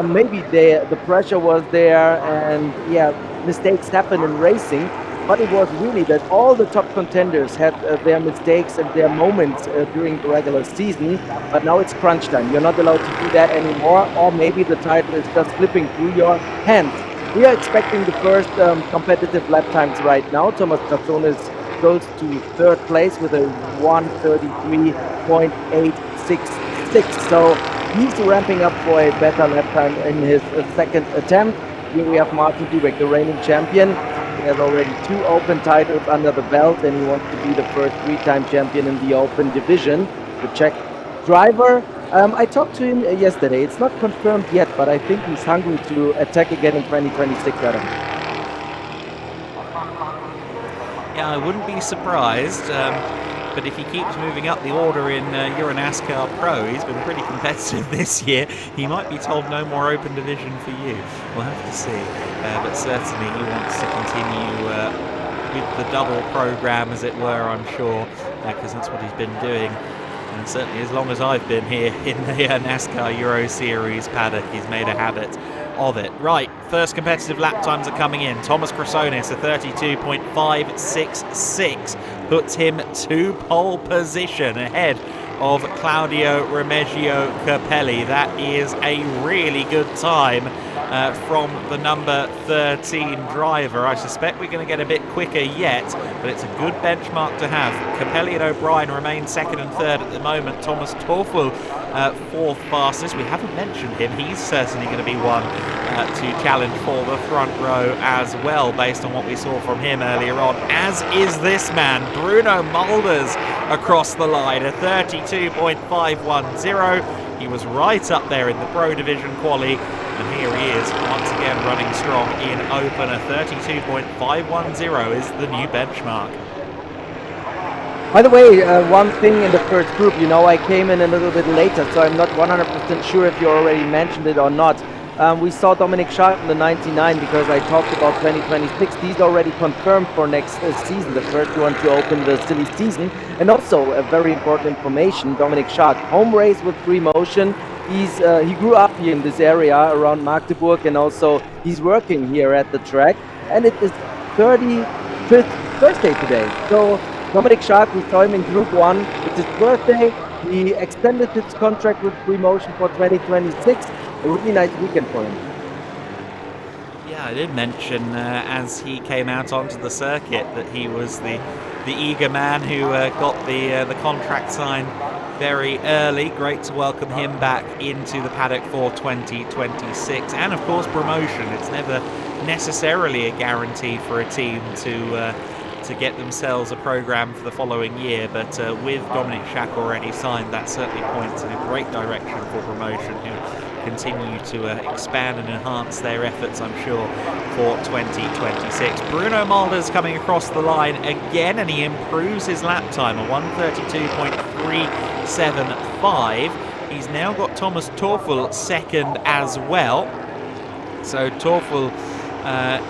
maybe the pressure was there, and yeah, mistakes happen in racing. But it was really that all the top contenders had their mistakes and their moments during the regular season. But now it's crunch time. You're not allowed to do that anymore, or maybe the title is just slipping through your hands. We are expecting the first competitive lap times right now. Thomas Chrysonis goes to 3rd place with a 1:33.866. So he's ramping up for a better lap time in his second attempt. Here we have Martin Dubek, the reigning champion. He has already 2 open titles under the belt, and he wants to be the first 3-time champion in the open division. The Czech driver. I talked to him yesterday. It's not confirmed yet, but I think he's hungry to attack again in 2026, Adam. Yeah, I wouldn't be surprised. But if he keeps moving up the order in Euro NASCAR Pro, he's been pretty competitive this year. He might be told no more open division for you. We'll have to see. But certainly he wants to continue with the double program, as it were, I'm sure, because that's what he's been doing. And certainly as long as I've been here in the NASCAR Euro Series paddock, he's made a habit of it. Right, first competitive lap times are coming in. Thomas Chrysonis, a 32.566, puts him to pole position ahead of Claudio Remeggio Capelli. That is a really good time from the number 13 driver. I suspect we're going to get a bit quicker yet, but it's a good benchmark to have. Capelli and O'Brien remain second and third at the moment. Thomas Torfel fourth fastest. We haven't mentioned him. He's certainly going to be one to challenge for the front row as well, based on what we saw from him earlier on, as is this man, Bruno Mulders, across the line, a 32.510. He was right up there in the Pro Division quali, and here he is once again running strong in open. A 32.510 is the new benchmark. By the way, one thing in the first group, you know, I came in a little bit later, so I'm not 100% sure if you already mentioned it or not. We saw Dominic Sharp in the 99 because I talked about 2026. He's already confirmed for next season, the first one to open the silly season. And also, a very important information, Dominic Sharp, home race with Free Motion. He grew up here in this area around Magdeburg, and also he's working here at the track. And it is 35th birthday today. So Dominic Sharp, we saw him in Group 1. It's his birthday. He extended his contract with Free Motion for 2026. A really nice weekend for him. Yeah, I did mention as he came out onto the circuit that he was the eager man who got the contract signed very early. Great to welcome him back into the paddock for 2026. And of course promotion. It's never necessarily a guarantee for a team to get themselves a program for the following year, but with Dominic Schack already signed, that certainly points in a great direction for promotion, who continue to expand and enhance their efforts, I'm sure, for 2026. Bruno Mulders coming across the line again, and he improves his lap time, a 132.375. He's now got Thomas Torfel second as well. So Torfel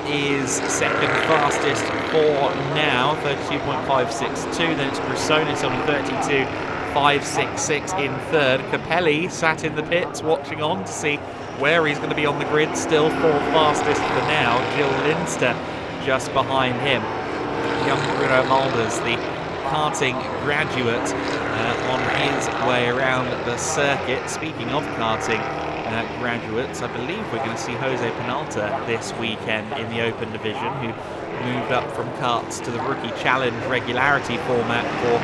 is second fastest for now, 32.562. Then it's Chrysonis on 32.566 in third. Capelli sat in the pits watching on to see where he's going to be on the grid. Still fourth fastest for now. Jill Linster just behind him. Young Bruno Mulders, the karting graduate, on his way around the circuit. Speaking of karting graduates, I believe we're going to see Jose Penalta this weekend in the Open Division, who moved up from karts to the Rookie Challenge regularity format for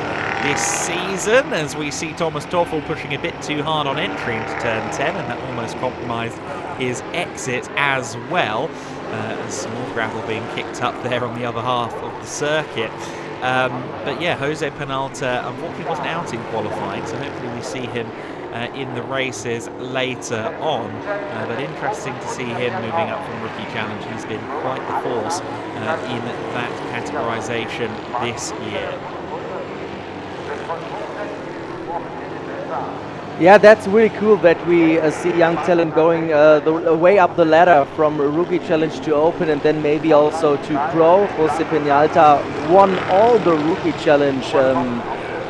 this season, as we see Thomas Torfel pushing a bit too hard on entry into turn 10, and that almost compromised his exit as well. Some more gravel being kicked up there on the other half of the circuit. But yeah, Jose Penalta unfortunately wasn't out in qualifying, so hopefully we see him in the races later on. But interesting to see him moving up from Rookie Challenge. He's been quite the force in that categorization this year. Yeah, that's really cool that we see young talent going the way up the ladder from Rookie Challenge to Open, and then maybe also to Pro. Jose Penalta won all the Rookie Challenge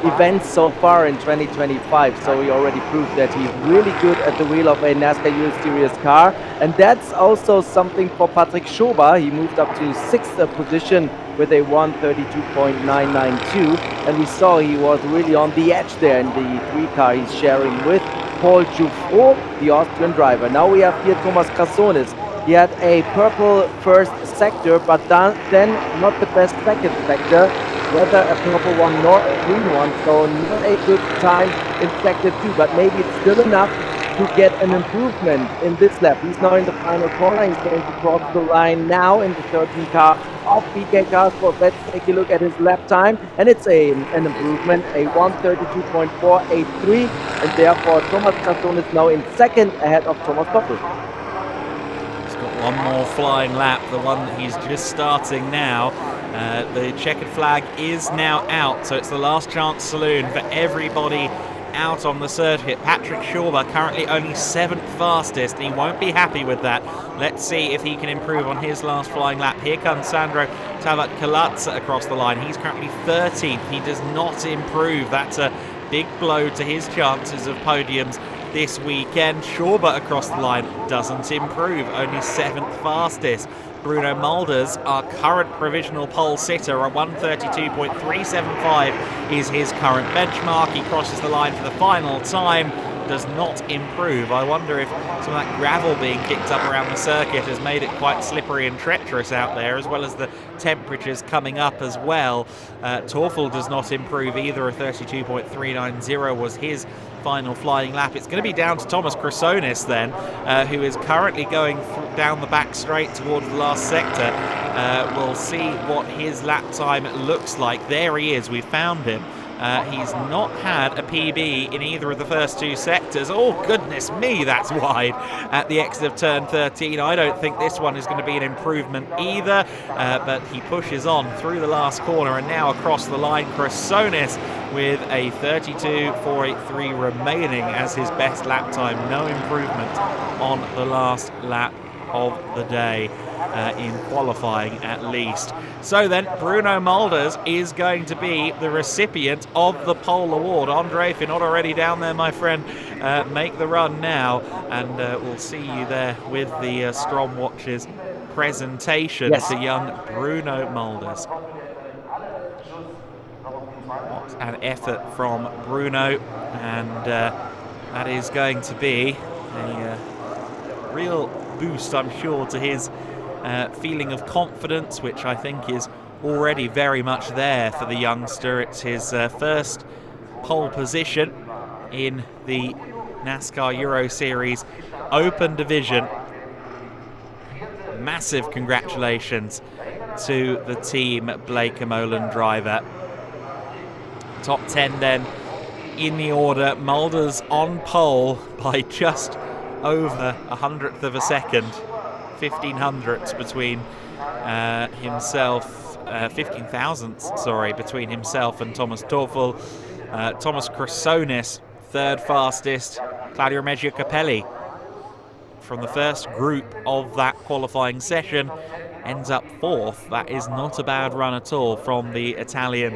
events so far in 2025, so he already proved that he's really good at the wheel of a NASCAR Euro Series car. And that's also something for Patrick Schober. He moved up to 6th position with a 132.992, and we saw he was really on the edge there in the 3 car he's sharing with Paul Jouffreau, the Austrian driver. Now we have here Thomas Chrysonis. He had a purple first sector, but then not the best second sector, whether a purple one nor a green one, so not a good time in sector 2, but maybe it's still enough to get an improvement in this lap. He's now in the final corner. He's going to cross the line now in the 13 car of PK Carsport. Let's take a look at his lap time, and it's an improvement, a 1:32.483, and therefore Thomas Krasson is now in second ahead of Thomas Toppel. He's got one more flying lap, the one that he's just starting now. The checkered flag is now out, so it's the last chance saloon for everybody out on the circuit. Patrick Schauber currently only 7th fastest. He won't be happy with that. Let's see if he can improve on his last flying lap. Here comes Sandro Tavatkalatsa across the line. He's currently 13th. He does not improve. That's a big blow to his chances of podiums this weekend. Schauber across the line doesn't improve, only 7th fastest. Bruno Mulders, our current provisional pole sitter, a 1:32.375 is his current benchmark. He crosses the line for the final time, does not improve. I wonder if some of that gravel being kicked up around the circuit has made it quite slippery and treacherous out there, as well as the temperatures coming up as well. Torfel does not improve either. A 32.390 was his final flying lap. It's going to be down to Thomas Chrysonis then, who is currently going down the back straight towards the last sector. We'll see what his lap time looks like. There he is, we found him. He's not had a PB in either of the first two sectors. Oh, goodness me, that's wide at the exit of turn 13. I don't think this one is going to be an improvement either, but he pushes on through the last corner and now across the line. Chrysonis with a 32.483 remaining as his best lap time. No improvement on the last lap of the day. In qualifying at least. So then Bruno Mulders is going to be the recipient of the pole award. Andre, if you're not already down there, my friend, make the run now, and we'll see you there with the Strom Watches presentation to young Bruno Mulders. What an effort from Bruno, and that is going to be a real boost, I'm sure, to his feeling of confidence, which I think is already very much there for the youngster. It's his first pole position in the NASCAR Euro Series Open Division. Massive congratulations to the team Blake Molan driver. Top 10 then in the order. Mulders on pole by just over 100th of a second. 15 hundredths between himself, 15 thousandths, sorry, between himself and Thomas Torfel. Thomas Chrysonis, 3rd fastest. Claudio Reggio Capelli from the first group of that qualifying session ends up 4th. That is not a bad run at all from the Italian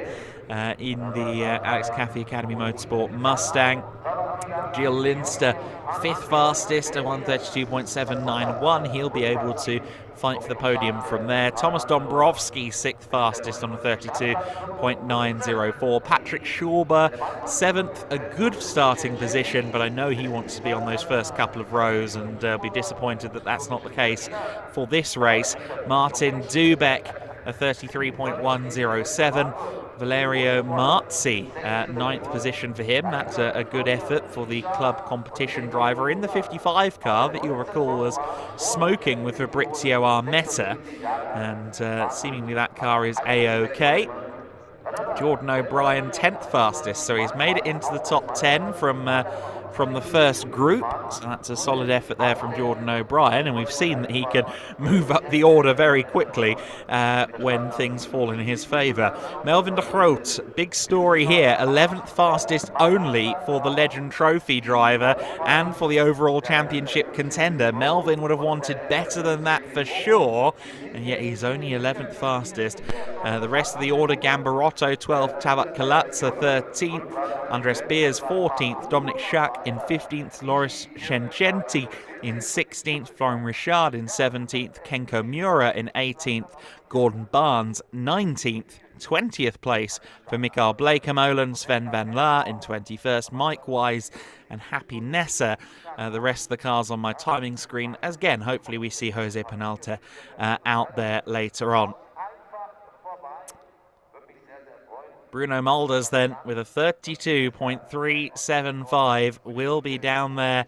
in the Alex Caffey Academy Motorsport Mustang. Gil Linster, 5th fastest, a 1:32.791. He'll be able to fight for the podium from there. Thomas Dombrowski, 6th fastest on a 32.904. Patrick Schauber, 7th, a good starting position, but I know he wants to be on those first couple of rows, and be disappointed that that's not the case for this race. Martin Dubeck, a 33.107. Valerio Marzi, 9th position for him. That's a good effort for the club competition driver in the 55 car that you'll recall was smoking with Fabrizio Armetta, and seemingly that car is A-OK. Jordan O'Brien, 10th fastest, so he's made it into the top 10 from the first group, so that's a solid effort there from Jordan O'Brien, and we've seen that he can move up the order very quickly when things fall in his favour. Melvin de Groot, big story here, 11th fastest only for the Legend Trophy driver and for the overall championship contender. Melvin would have wanted better than that for sure, and yet he's only 11th fastest. The rest of the order, Gambarotto 12th, Tavat Kalatsa 13th, Andres Beers 14th, Dominic Schack in 15th, Loris Shencenti in 16th, Florian Richard in 17th, Kenko Miura in 18th, Gordon Barnes 19th, 20th place for Mikael Bleekemolen, Sven Van Laar in 21st, Mike Wise and Happy Nessa. The rest of the cars on my timing screen, as again, hopefully we see Jose Penalta out there later on. Bruno Mulders then with a 32.375 will be down there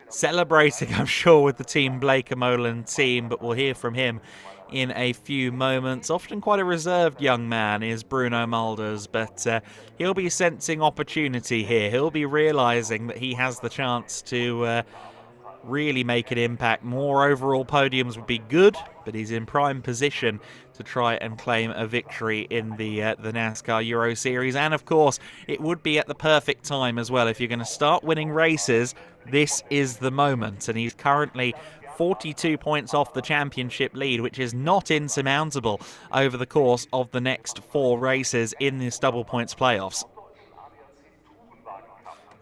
celebrating, I'm sure, with the Team Blake Molan team, but we'll hear from him in a few moments. Often quite a reserved young man is Bruno Mulders, but he'll be sensing opportunity here. He'll be realising that he has the chance to really make an impact. More overall podiums would be good, but he's in prime position to try and claim a victory in the NASCAR Euro Series. And of course, it would be at the perfect time as well. If you're going to start winning races, this is the moment. And he's currently 42 points off the championship lead, which is not insurmountable over the course of the next 4 races in this double points playoffs.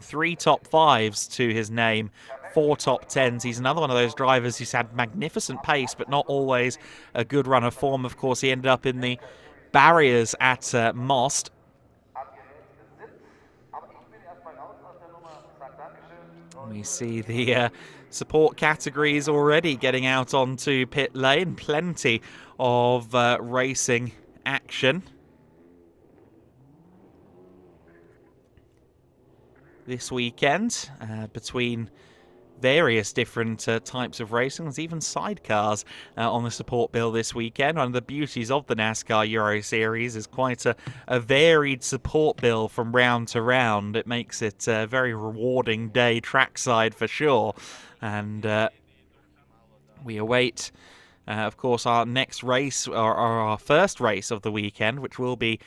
3 top 5s to his name, 4 top 10s. He's another one of those drivers who's had magnificent pace, but not always a good run of form. Of course, he ended up in the barriers at Most. We see the support categories already getting out onto pit lane. Plenty of racing action this weekend between various different types of racing. There's even sidecars on the support bill this weekend. One of the beauties of the NASCAR Euro Series is quite a varied support bill from round to round. It makes it a very rewarding day trackside for sure. And we await, of course, our next race, or our first race of the weekend, which will be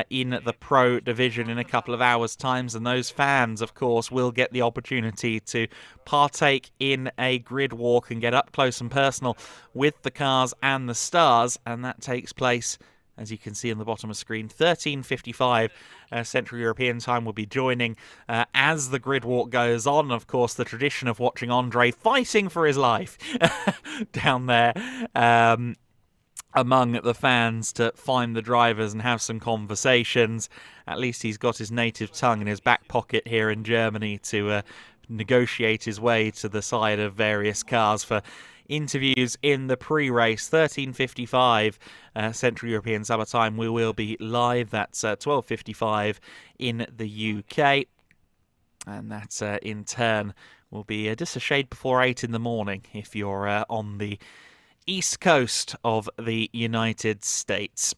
in the Pro Division in a couple of hours' times, and those fans, of course, will get the opportunity to partake in a grid walk and get up close and personal with the cars and the stars, and that takes place, as you can see on the bottom of the screen, 13:55 Central European time will be joining as the grid walk goes on. Of course, the tradition of watching Andre fighting for his life down there among the fans to find the drivers and have some conversations. At least he's got his native tongue in his back pocket here in Germany to negotiate his way to the side of various cars for interviews in the pre-race. 13:55 Central European Summer Time. We will be live. That's 12:55 in the UK. And that in turn will be just a shade before 8 in the morning if you're on the east coast of the United States.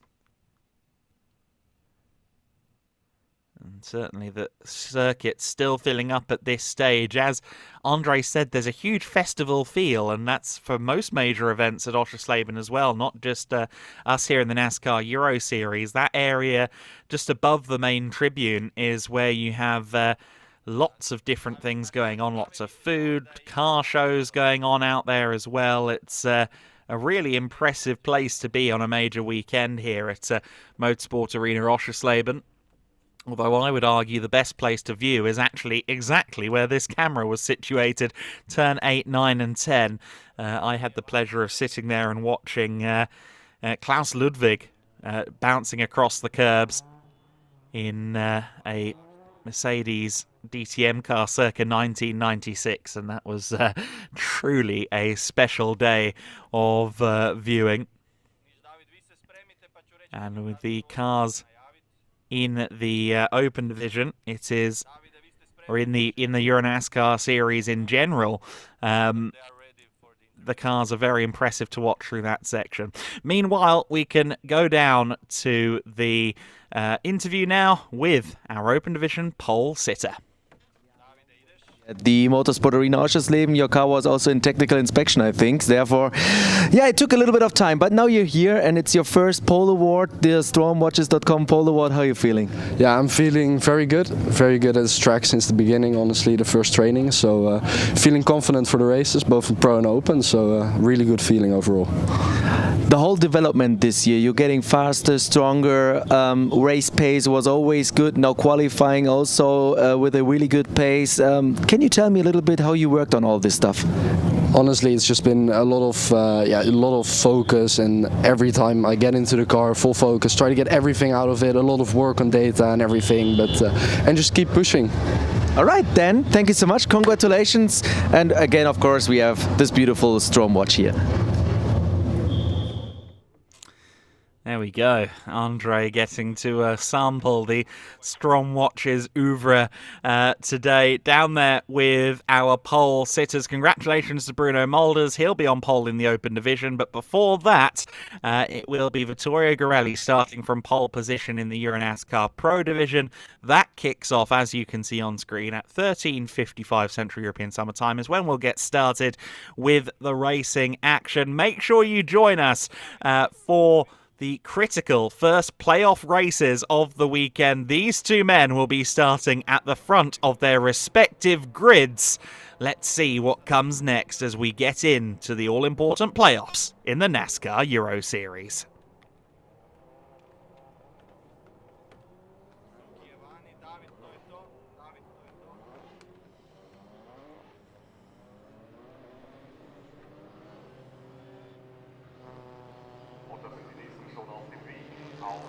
And certainly the circuit's still filling up at this stage. As Andre said, there's a huge festival feel, and that's for most major events at Oschersleben as well, not just us here in the NASCAR Euro Series. That area just above the main tribune is where you have lots of different things going on, lots of food, car shows going on out there as well. It's a really impressive place to be on a major weekend here at Motorsport Arena Oschersleben. Although I would argue the best place to view is actually exactly where this camera was situated, turn 8, 9 and 10. I had the pleasure of sitting there and watching Klaus Ludwig bouncing across the curbs in a Mercedes DTM car circa 1996, and that was truly a special day of viewing. And with the cars in the open division, it is, or in the Euro NASCAR series in general, the cars are very impressive to watch through that section. Meanwhile, we can go down to the interview now with our open division pole sitter. At the Motorsport Arena Oschersleben, your car was also in technical inspection, I think. Therefore, yeah, it took a little bit of time, but now you're here and it's your first pole award, the Stormwatches.com pole award. How are you feeling? Yeah, I'm feeling very good at this track since the beginning, honestly, the first training. So feeling confident for the races, both in Pro and Open, so really good feeling overall. The whole development this year, you're getting faster, stronger, race pace was always good, now qualifying also with a really good pace. Can you tell me a little bit how you worked on all this stuff? Honestly, it's just been a lot of focus, and every time I get into the car, full focus, try to get everything out of it, a lot of work on data and everything, but and just keep pushing. All right, then, thank you so much, congratulations, and again, of course, we have this beautiful Storm watch here. There we go. Andre getting to sample the Strong Watches oeuvre today. Down there with our pole sitters. Congratulations to Bruno Mulders. He'll be on pole in the Open Division. But before that, it will be Vittorio Gorelli starting from pole position in the Euro NASCAR Pro Division. That kicks off, as you can see on screen, at 13:55 Central European Summer Time is when we'll get started with the racing action. Make sure you join us for the critical first playoff races of the weekend. These two men will be starting at the front of their respective grids. Let's see what comes next as we get into the all-important playoffs in the NASCAR Euro Series. Und das ist die nächsten schon auf dem Weg auf